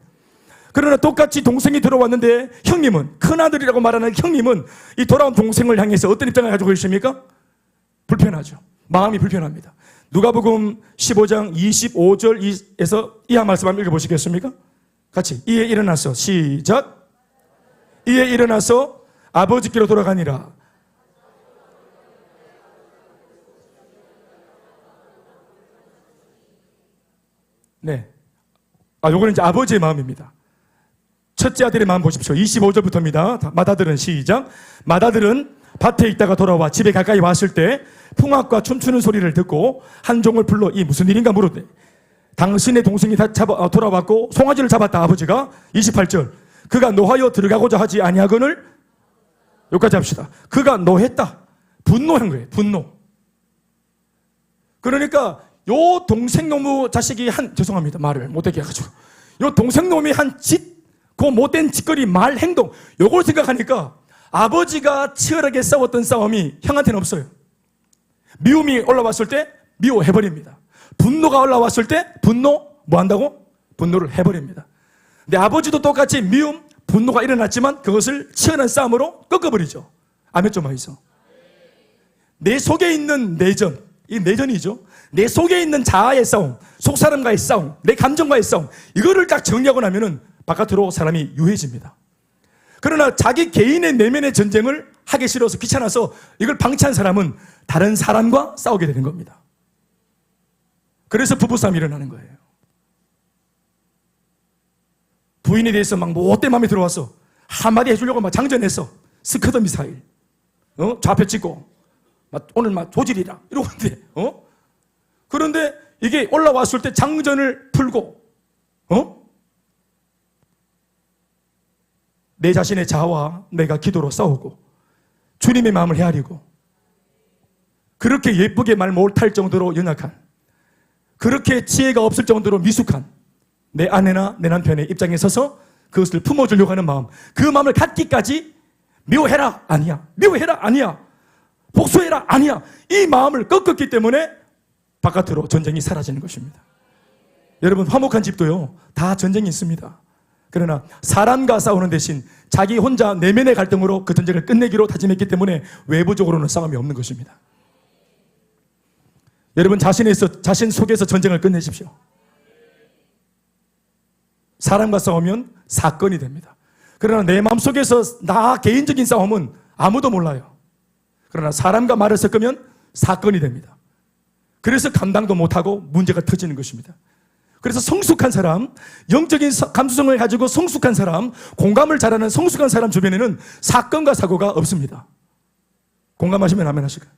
그러나 똑같이 동생이 들어왔는데 형님은, 큰아들이라고 말하는 형님은 이 돌아온 동생을 향해서 어떤 입장을 가지고 계십니까? 불편하죠. 마음이 불편합니다. 누가복음 15장 25절에서 이하 말씀 한번 읽어보시겠습니까? 같이. 이에 일어나서, 시작. 이에 일어나서 아버지께로 돌아가니라. 네. 요거는 이제 아버지의 마음입니다. 첫째 아들의 마음 보십시오. 25절부터입니다. 맏아들은 시작. 맏아들은 밭에 있다가 돌아와 집에 가까이 왔을 때 풍악과 춤추는 소리를 듣고 한 종을 불러 이 무슨 일인가 물었대. 당신의 동생이 돌아왔고 송아지를 잡았다. 아버지가 28절. 그가 노하여 들어가고자 하지 아니하거늘, 여기까지 합시다. 그가 노했다. 분노한 거예요. 분노. 그러니까 요 동생놈의 자식이 죄송합니다. 말을 못되게 해가지고. 요 동생놈이 한 짓, 그 못된 짓거리, 말, 행동, 요걸 생각하니까 아버지가 치열하게 싸웠던 싸움이 형한테는 없어요. 미움이 올라왔을 때 미워해버립니다. 분노가 올라왔을 때 뭐 한다고? 분노를 해버립니다. 근데 아버지도 똑같이 미움, 분노가 일어났지만 그것을 치열한 싸움으로 꺾어버리죠. 아멘 좀 하이소. 내 속에 있는 내전, 이 내전이죠. 내 속에 있는 자아의 싸움, 속사람과의 싸움, 내 감정과의 싸움, 이거를 딱 정리하고 나면은 바깥으로 사람이 유해집니다. 그러나 자기 개인의 내면의 전쟁을 하기 싫어서 귀찮아서 이걸 방치한 사람은 다른 사람과 싸우게 되는 겁니다. 그래서 부부싸움이 일어나는 거예요. 부인에 대해서 막 못된 마음이 들어와서 한마디 해주려고 막 장전했어. 스커드 미사일, 좌표 찍고 오늘 막 조질이라 이러고 있는데, 그런데 이게 올라왔을 때 장전을 풀고 내 자신의 자아와 내가 기도로 싸우고 주님의 마음을 헤아리고, 그렇게 예쁘게 말 못할 정도로 연약한, 그렇게 지혜가 없을 정도로 미숙한 내 아내나 내 남편의 입장에 서서 그것을 품어주려고 하는 마음, 그 마음을 갖기까지 미워해라 아니야, 미워해라 아니야, 복수해라 아니야, 이 마음을 꺾었기 때문에 바깥으로 전쟁이 사라지는 것입니다. 여러분, 화목한 집도요 다 전쟁이 있습니다. 그러나 사람과 싸우는 대신 자기 혼자 내면의 갈등으로 그 전쟁을 끝내기로 다짐했기 때문에 외부적으로는 싸움이 없는 것입니다. 여러분, 자신 속에서 전쟁을 끝내십시오. 사람과 싸우면 사건이 됩니다. 그러나 내 마음속에서 나 개인적인 싸움은 아무도 몰라요. 그러나 사람과 말을 섞으면 사건이 됩니다. 그래서 감당도 못하고 문제가 터지는 것입니다. 그래서 성숙한 사람, 영적인 감수성을 가지고 성숙한 사람, 공감을 잘하는 성숙한 사람 주변에는 사건과 사고가 없습니다. 공감하시면 아멘 하실까요?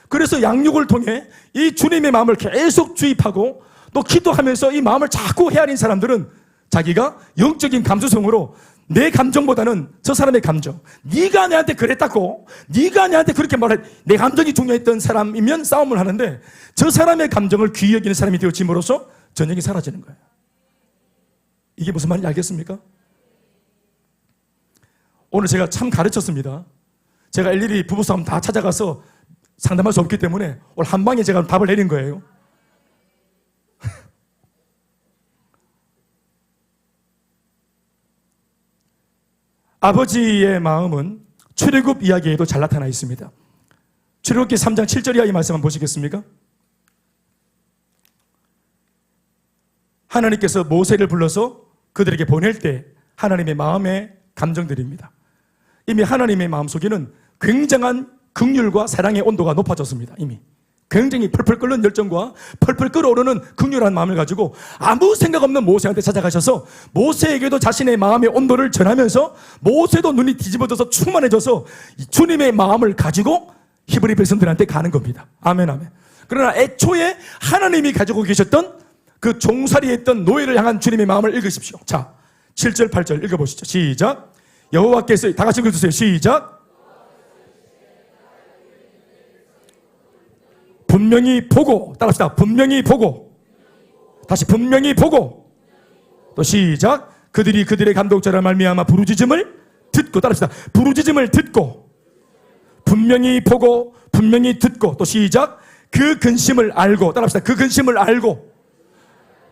그래서 양육을 통해 이 주님의 마음을 계속 주입하고 또 기도하면서 이 마음을 자꾸 헤아린 사람들은 자기가 영적인 감수성으로 내 감정보다는 저 사람의 감정, 네가 내한테 그랬다고, 네가 내한테 그렇게 말해, 내 감정이 중요했던 사람이면 싸움을 하는데 저 사람의 감정을 귀히 여기는 사람이 되어짐으로써 전쟁이 사라지는 거예요. 이게 무슨 말인지 알겠습니까? 오늘 제가 참 가르쳤습니다. 제가 일일이 부부싸움 다 찾아가서 상담할 수 없기 때문에 오늘 한 방에 제가 답을 내린 거예요. 아버지의 마음은 출애굽 이야기에도 잘 나타나 있습니다. 출애굽기 3장 7절 이하의 말씀 한번 보시겠습니까? 하나님께서 모세를 불러서 그들에게 보낼 때 하나님의 마음의 감정들입니다. 이미 하나님의 마음속에는 굉장한 긍휼과 사랑의 온도가 높아졌습니다. 이미 굉장히 펄펄 끓는 열정과 펄펄 끓어오르는 긍휼한 마음을 가지고 아무 생각 없는 모세한테 찾아가셔서 모세에게도 자신의 마음의 온도를 전하면서 모세도 눈이 뒤집어져서 충만해져서 주님의 마음을 가지고 히브리 백성들한테 가는 겁니다. 아멘 아멘. 그러나 애초에 하나님이 가지고 계셨던 그 종살이했던 노예를 향한 주님의 마음을 읽으십시오. 자, 7절 8절 읽어보시죠. 시작. 여호와께서, 다 같이 읽어주세요. 시작. 분명히 보고, 따라합시다. 분명히 보고, 다시 분명히 보고, 또 시작. 그들이 그들의 감독자라 말미암아 부르짖음을 듣고, 따라합시다. 부르짖음을 듣고, 분명히 보고, 분명히 듣고, 또 시작. 그 근심을 알고, 따라합시다. 그 근심을 알고,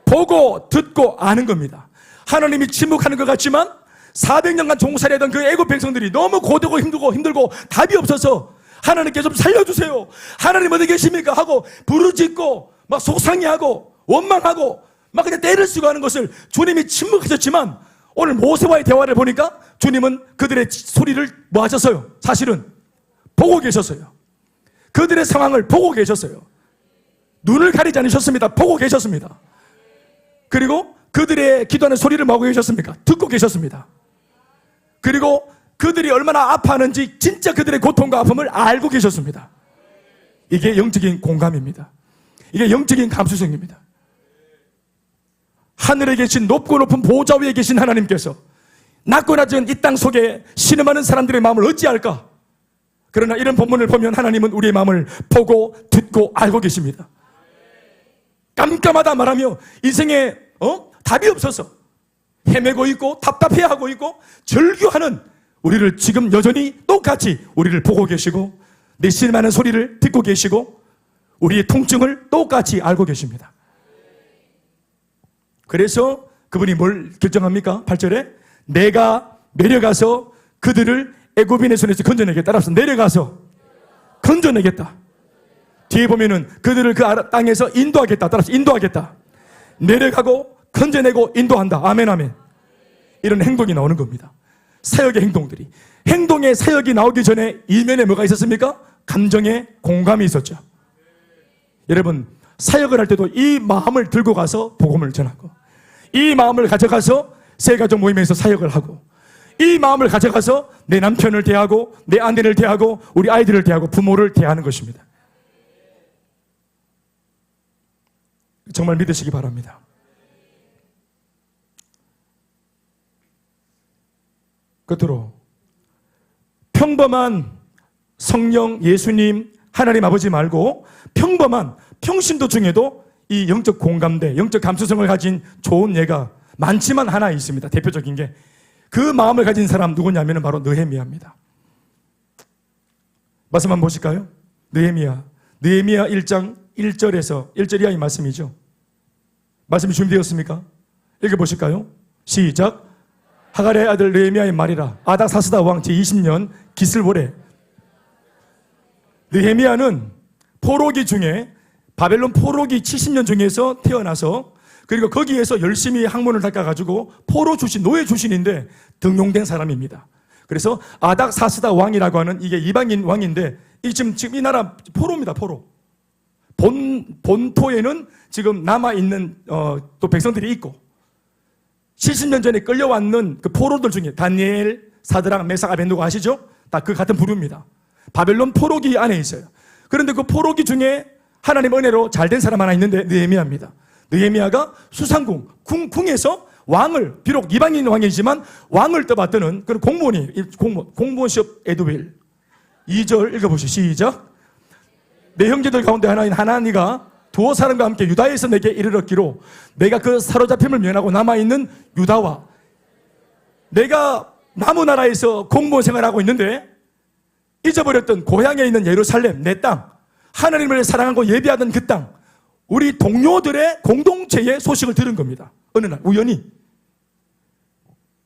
보고, 듣고, 아는 겁니다. 하나님이 침묵하는 것 같지만 400년간 종살이하던 그 애국 백성들이 너무 고되고 힘들고 답이 없어서 하나님께 좀 살려주세요. 하나님 어디 계십니까? 하고 부르짖고 막 속상해하고 원망하고 막 그냥 때를 쓰고 하는 것을 주님이 침묵하셨지만 오늘 모세와의 대화를 보니까 주님은 그들의 소리를 뭐 하셨어요? 사실은 보고 계셨어요. 그들의 상황을 보고 계셨어요. 눈을 가리지 않으셨습니다. 보고 계셨습니다. 그리고 그들의 기도하는 소리를 뭐하고 계셨습니까? 듣고 계셨습니다. 그리고 그들이 얼마나 아파하는지 진짜 그들의 고통과 아픔을 알고 계셨습니다. 이게 영적인 공감입니다. 이게 영적인 감수성입니다. 하늘에 계신 높고 높은 보좌 위에 계신 하나님께서 낮고 낮은 이 땅 속에 신음하는 사람들의 마음을 어찌할까? 그러나 이런 본문을 보면 하나님은 우리의 마음을 보고 듣고 알고 계십니다. 깜깜하다 말하며 인생에 답이 없어서 헤매고 있고 답답해하고 있고 절규하는 우리를 지금 여전히 똑같이 우리를 보고 계시고 내 실망하는 소리를 듣고 계시고 우리의 통증을 똑같이 알고 계십니다. 그래서 그분이 뭘 결정합니까? 8절에 내가 내려가서 그들을 애굽인의 손에서 건져내겠다. 따라서 내려가서 건져내겠다. 뒤에 보면은 그들을 그 땅에서 인도하겠다. 따라서 인도하겠다. 내려가고 건져내고 인도한다. 아멘 아멘. 이런 행동이 나오는 겁니다. 사역의 행동들이. 행동의 사역이 나오기 전에 이면에 뭐가 있었습니까? 감정의 공감이 있었죠. 여러분 사역을 할 때도 이 마음을 들고 가서 복음을 전하고 이 마음을 가져가서 새가족 모임에서 사역을 하고 이 마음을 가져가서 내 남편을 대하고 내 아내를 대하고 우리 아이들을 대하고 부모를 대하는 것입니다. 정말 믿으시기 바랍니다. 끝으로 평범한 성령, 예수님, 하나님 아버지 말고 평범한 평신도 중에도 이 영적 공감대, 영적 감수성을 가진 좋은 예가 많지만 하나 있습니다. 대표적인 게 그 마음을 가진 사람 누구냐면 바로 느헤미야입니다. 말씀 한번 보실까요? 느헤미야 1장 1절에서 1절 이하의 말씀이죠. 말씀이 준비되었습니까? 읽어보실까요? 시작. 하갈의 아들 느헤미야의 말이라. 아닥사스다 왕 제20년 기슬월에 느헤미야는 포로기 중에 바벨론 포로기 70년 중에서 태어나서 그리고 거기에서 열심히 학문을 닦아가지고 포로 출신, 노예 출신인데 등용된 사람입니다. 그래서 아닥사스다 왕이라고 하는 이게 이방인 왕인데 지금 이 나라 포로입니다. 포로. 본토에는 지금 남아있는 또 백성들이 있고 70년 전에 끌려왔는 그 포로들 중에 다니엘, 사드락, 메삭, 아벤노고 아시죠? 다 그 같은 부류입니다. 바벨론 포로기 안에 있어요. 그런데 그 포로기 중에 하나님 은혜로 잘된 사람 하나 있는데 느헤미야입니다. 느헤미야가 수상궁, 궁에서 왕을, 비록 이방인 왕이지만 왕을 떠받드는 그런 공무원 시업 에드윌. 2절 읽어보시죠. 시작. 내 형제들 가운데 하나인 하나니가 두어 사람과 함께 유다에서 내게 이르렀기로 내가 그 사로잡힘을 면하고 남아있는 유다와 내가 남은 나라에서 공무원 생활하고 있는데 잊어버렸던 고향에 있는 예루살렘, 내 땅, 하나님을 사랑하고 예배하던 그 땅, 우리 동료들의 공동체의 소식을 들은 겁니다. 어느 날 우연히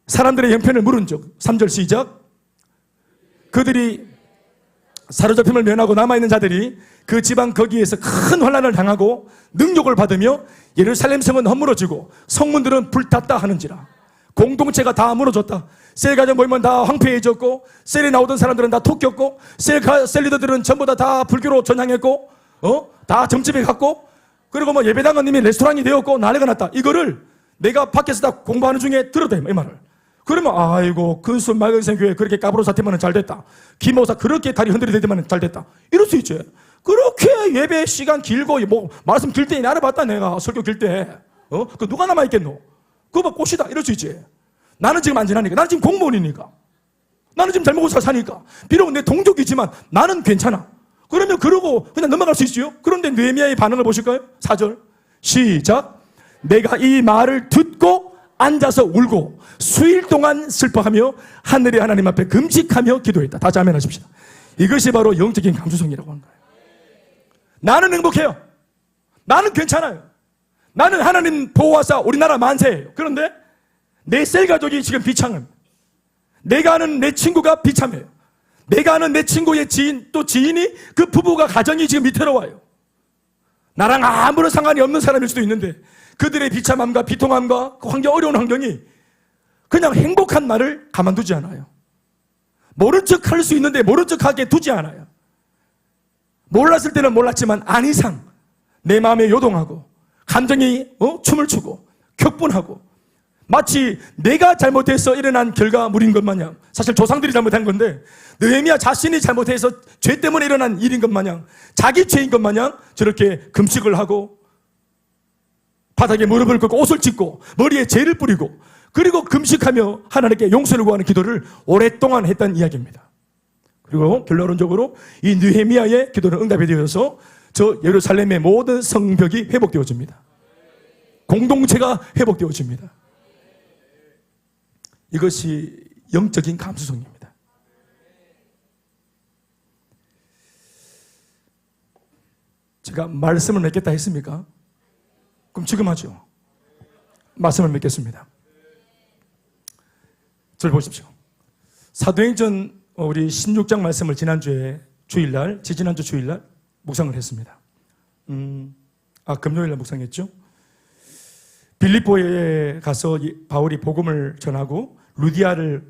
사람들의 형편을 물은 즉 3절 시작. 그들이 사로잡힘을 면하고 남아있는 자들이 그 지방 거기에서 큰 환난을 당하고 능욕을 받으며 예루살렘 성은 허물어지고 성문들은 불탔다 하는지라. 공동체가 다 무너졌다. 셀 가정 모이면 다 황폐해졌고, 셀에 나오던 사람들은 다 토꼈고, 셀 리더들은 전부 다 불교로 전향했고, 다 점집에 갔고, 그리고 뭐 예배당은 이미 레스토랑이 되었고 난리가 났다. 이거를 내가 밖에서 다 공부하는 중에 들었다 이 말을. 그러면 아이고 근순 맑은생 교회 그렇게 까불어사태만은 잘 됐다. 김목사 그렇게 다리 흔들이대만은 잘 됐다. 이럴 수 있지. 그렇게 예배 시간 길고 뭐 말씀 길 때 나를 봤다 내가 설교 길 때. 그 누가 남아 있겠노? 그거 봐 꽃이다 이럴 수 있지. 나는 지금 안 지나니까. 나는 지금 공무원이니까. 나는 지금 잘 먹고 잘 사니까. 비록 내 동족이지만 나는 괜찮아. 그러면 그러고 그냥 넘어갈 수 있어요. 그런데 느헤미야의 반응을 보실까요? 4절 시작. 내가 이 말을 듣고 앉아서 울고 수일 동안 슬퍼하며 하늘의 하나님 앞에 금식하며 기도했다. 다시 아멘 하십시다. 이것이 바로 영적인 감수성이라고 하는 거예요. 나는 행복해요. 나는 괜찮아요. 나는 하나님 보호하사 우리나라 만세예요. 그런데 내 셀 가족이 지금 비참합니다. 내가 아는 내 친구가 비참해요. 내가 아는 내 친구의 지인 또 지인이 그 부부가 가정이 지금 위태로워요. 나랑 아무런 상관이 없는 사람일 수도 있는데 그들의 비참함과 비통함과 그 어려운 환경이 그냥 행복한 나를 가만두지 않아요. 모른 척 할 수 있는데 모른 척 하게 두지 않아요. 몰랐을 때는 몰랐지만 아니상 내 마음에 요동하고 감정이 춤을 추고 격분하고 마치 내가 잘못해서 일어난 결과물인 것 마냥, 사실 조상들이 잘못한 건데 느헤미야 자신이 잘못해서 죄 때문에 일어난 일인 것 마냥, 자기 죄인 것 마냥 저렇게 금식을 하고 바닥에 무릎을 꿇고 옷을 찢고 머리에 재를 뿌리고 그리고 금식하며 하나님께 용서를 구하는 기도를 오랫동안 했던 이야기입니다. 그리고 결론적으로 이 느헤미야의 기도는 응답이 되어서 저 예루살렘의 모든 성벽이 회복되어집니다. 공동체가 회복되어집니다. 이것이 영적인 감수성입니다. 제가 말씀을 맺겠다 했습니까? 그럼 지금 하죠. 말씀을 맺겠습니다. 절 보십시오. 사도행전 우리 16장 말씀을 지난주에 주일날, 지지난주 주일날 묵상을 했습니다. 금요일날 묵상했죠. 빌립보에 가서 바울이 복음을 전하고 루디아를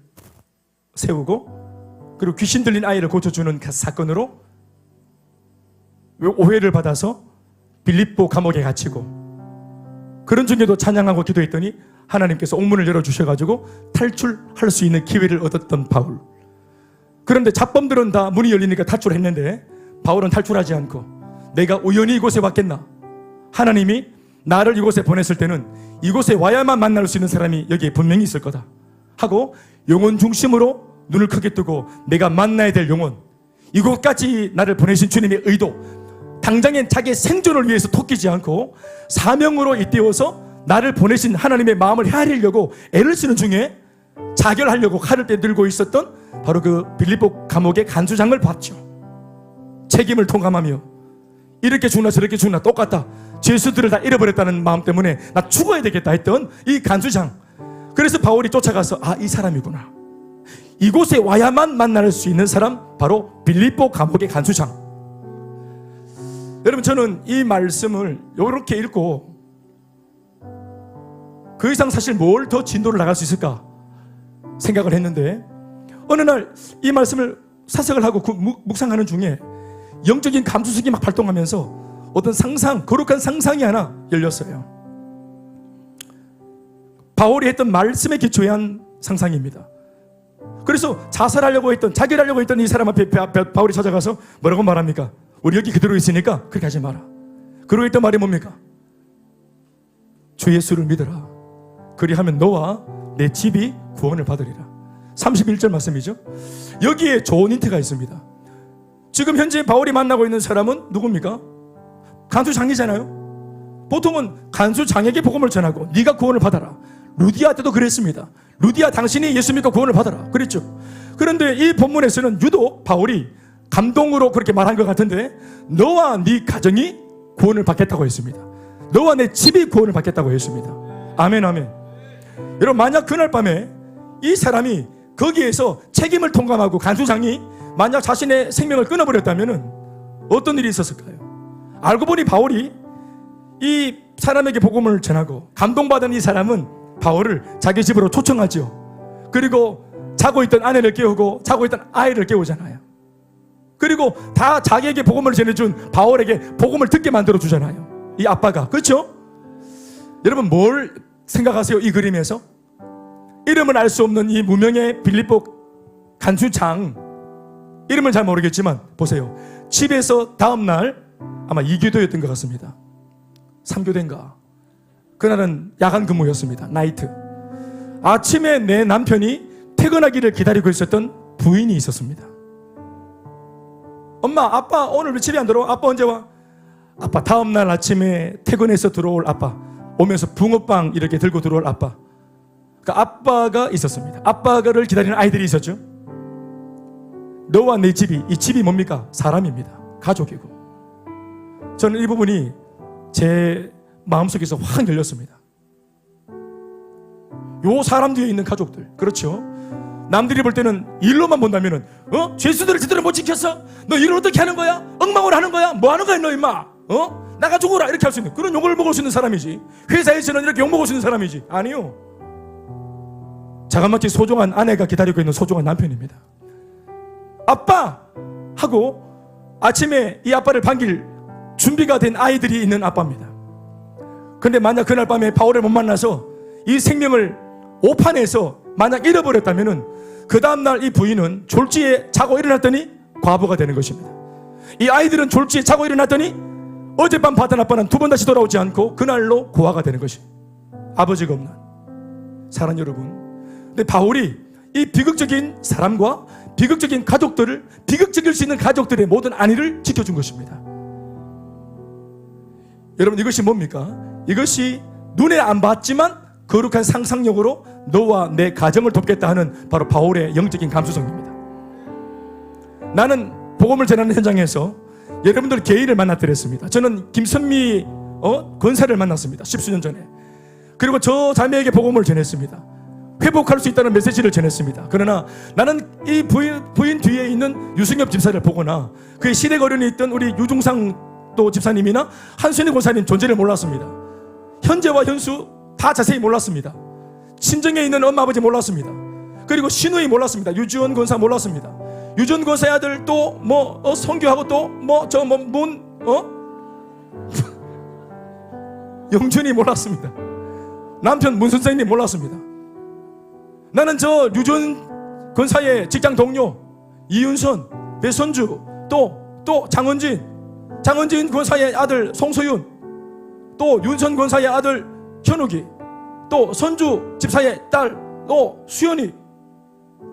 세우고 그리고 귀신 들린 아이를 고쳐주는 그 사건으로 오해를 받아서 빌립보 감옥에 갇히고 그런 중에도 찬양하고 기도했더니 하나님께서 옥문을 열어주셔가지고 탈출할 수 있는 기회를 얻었던 바울. 그런데 잡범들은 다 문이 열리니까 탈출했는데 바울은 탈출하지 않고 내가 우연히 이곳에 왔겠나? 하나님이 나를 이곳에 보냈을 때는 이곳에 와야만 만날 수 있는 사람이 여기에 분명히 있을 거다 하고 영혼 중심으로 눈을 크게 뜨고 내가 만나야 될 영혼, 이곳까지 나를 보내신 주님의 의도, 당장엔 자기의 생존을 위해서 토끼지 않고 사명으로 잇대어서 나를 보내신 하나님의 마음을 헤아리려고 애를 쓰는 중에 자결하려고 칼을 빼들고 있었던 바로 그 빌립보 감옥의 간수장을 봤죠. 책임을 통감하며 이렇게 죽나 저렇게 죽나 똑같다, 죄수들을 다 잃어버렸다는 마음 때문에 나 죽어야 되겠다 했던 이 간수장. 그래서 바울이 쫓아가서 이 사람이구나, 이곳에 와야만 만날 수 있는 사람, 바로 빌립보 감옥의 간수장. 여러분, 저는 이 말씀을 이렇게 읽고 그 이상 사실 뭘 더 진도를 나갈 수 있을까 생각을 했는데 어느 날 이 말씀을 사색을 하고 묵상하는 중에 영적인 감수성이 막 발동하면서 어떤 거룩한 상상이 하나 열렸어요. 바울이 했던 말씀에 기초한 상상입니다. 그래서 자살하려고 했던, 자결하려고 했던 이 사람 앞에 바울이 찾아가서 뭐라고 말합니까? 우리 여기 그대로 있으니까 그렇게 하지 마라. 그러고 했던 말이 뭡니까? 주 예수를 믿어라. 그리하면 너와 내 집이 구원을 받으리라. 31절 말씀이죠. 여기에 좋은 힌트가 있습니다. 지금 현재 바울이 만나고 있는 사람은 누굽니까? 간수장이잖아요. 보통은 간수장에게 복음을 전하고 네가 구원을 받아라. 루디아 때도 그랬습니다. 루디아, 당신이 예수 믿고 구원을 받아라 그랬죠. 그런데 이 본문에서는 유독 바울이 감동으로 그렇게 말한 것 같은데 너와 네 가정이 구원을 받겠다고 했습니다. 너와 내 집이 구원을 받겠다고 했습니다. 아멘, 아멘. 여러분, 만약 그날 밤에 이 사람이 거기에서 책임을 통감하고 간수장이 만약 자신의 생명을 끊어버렸다면 어떤 일이 있었을까요? 알고 보니 바울이 이 사람에게 복음을 전하고 감동받은 이 사람은 바울을 자기 집으로 초청하죠. 그리고 자고 있던 아내를 깨우고 자고 있던 아이를 깨우잖아요. 그리고 다 자기에게 복음을 전해준 바울에게 복음을 듣게 만들어 주잖아요. 이 아빠가. 그렇죠? 여러분 뭘 생각하세요? 이 그림에서 이름을 알 수 없는 이 무명의 빌립보 간수장, 이름을 잘 모르겠지만 보세요. 집에서 다음날 아마 2교도였던 것 같습니다. 3교대인가. 그날은 야간 근무였습니다. 나이트. 아침에 내 남편이 퇴근하기를 기다리고 있었던 부인이 있었습니다. 엄마, 아빠 오늘 왜 집에 안 들어와? 아빠 언제 와? 아빠 다음날 아침에 퇴근해서 들어올 아빠, 오면서 붕어빵 이렇게 들고 들어올 아빠. 그러니까 아빠가 있었습니다. 아빠를 기다리는 아이들이 있었죠. 너와 내 집이, 이 집이 뭡니까? 사람입니다. 가족이고. 저는 이 부분이 제 마음속에서 확 열렸습니다. 요 사람 뒤에 있는 가족들, 그렇죠? 남들이 볼 때는 일로만 본다면은 죄수들을 제대로 못 지켰어? 너 일을 어떻게 하는 거야? 엉망으로 하는 거야? 뭐 하는 거야 너 임마? 나가 죽어라 이렇게 할 수 있는 그런 욕을 먹을 수 있는 사람이지. 회사에서는 이렇게 욕 먹을 수 있는 사람이지. 아니요. 자그마치 소중한 아내가 기다리고 있는 소중한 남편입니다. 아빠! 하고 아침에 이 아빠를 반길 준비가 된 아이들이 있는 아빠입니다. 그런데 만약 그날 밤에 바울을 못 만나서 이 생명을 오판해서 만약 잃어버렸다면 그 다음날 이 부인은 졸지에 자고 일어났더니 과부가 되는 것입니다. 이 아이들은 졸지에 자고 일어났더니 어젯밤 받은 아빠는 두 번 다시 돌아오지 않고 그날로 고아가 되는 것입니다. 아버지가 없는. 사랑하는 여러분, 근데 바울이 이 비극적인 사람과 비극적인 가족들을, 비극적일 수 있는 가족들의 모든 안위를 지켜준 것입니다. 여러분 이것이 뭡니까? 이것이 눈에 안 봤지만 거룩한 상상력으로 너와 내 가정을 돕겠다 하는 바로 바울의 영적인 감수성입니다. 나는 복음을 전하는 현장에서 여러분들 개인을 만나드렸습니다. 저는 김선미 권사를 만났습니다. 10수년 전에. 그리고 저 자매에게 복음을 전했습니다. 회복할 수 있다는 메시지를 전했습니다. 그러나 나는 이 부인 뒤에 있는 유승엽 집사를 보거나 그의 시대거련에 있던 우리 유중상 또 집사님이나 한순희 권사님 존재를 몰랐습니다. 현재와 현수 다 자세히 몰랐습니다. 친정에 있는 엄마 아버지 몰랐습니다. 그리고 신우이 몰랐습니다. 유지원 권사 몰랐습니다. 유지원 권사의 아들 또 성교하고 또 영준이 몰랐습니다. 남편 문 선생님 몰랐습니다. 나는 저 유지원 권사의 직장 동료 이윤선, 배선주, 또 장은진 권사의 아들 송소윤, 또 윤선 권사의 아들 현욱이, 또 선주 집사의 딸 수연이,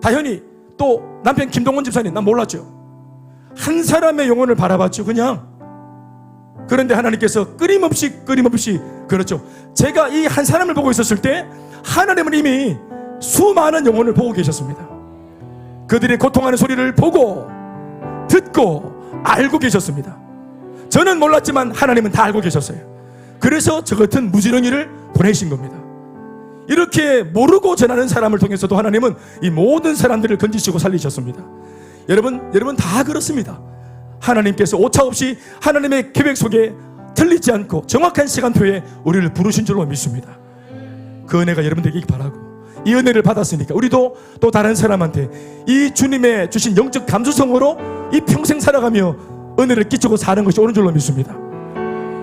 다현이, 또 남편 김동원 집사님. 난 몰랐죠. 한 사람의 영혼을 바라봤죠. 그냥. 그런데 하나님께서 끊임없이 그렇죠. 제가 이 한 사람을 보고 있었을 때 하나님은 이미 수많은 영혼을 보고 계셨습니다. 그들이 고통하는 소리를 보고 듣고 알고 계셨습니다. 저는 몰랐지만 하나님은 다 알고 계셨어요. 그래서 저 같은 무지렁이를 보내신 겁니다. 이렇게 모르고 전하는 사람을 통해서도 하나님은 이 모든 사람들을 건지시고 살리셨습니다. 여러분 다 그렇습니다. 하나님께서 오차없이 하나님의 계획 속에 틀리지 않고 정확한 시간표에 우리를 부르신 줄로 믿습니다. 그 은혜가 여러분들에게 있기 바라고, 이 은혜를 받았으니까 우리도 또 다른 사람한테 이 주님의 주신 영적 감수성으로 이 평생 살아가며 은혜를 끼치고 사는 것이 옳은 줄로 믿습니다.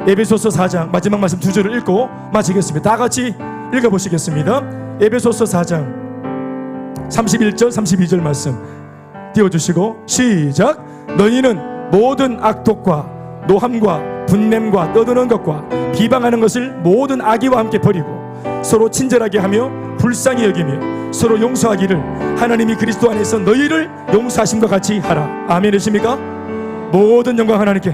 에베소서 4장 마지막 말씀 2절을 읽고 마치겠습니다. 다 같이 읽어보시겠습니다. 에베소서 4장 31절 32절 말씀 띄워주시고 시작. 너희는 모든 악독과 노함과 분냄과 떠드는 것과 비방하는 것을 모든 악의와 함께 버리고 서로 친절하게 하며 불쌍히 여기며 서로 용서하기를 하나님이 그리스도 안에서 너희를 용서하심과 같이 하라. 아멘이십니까? 모든 영광 하나님께.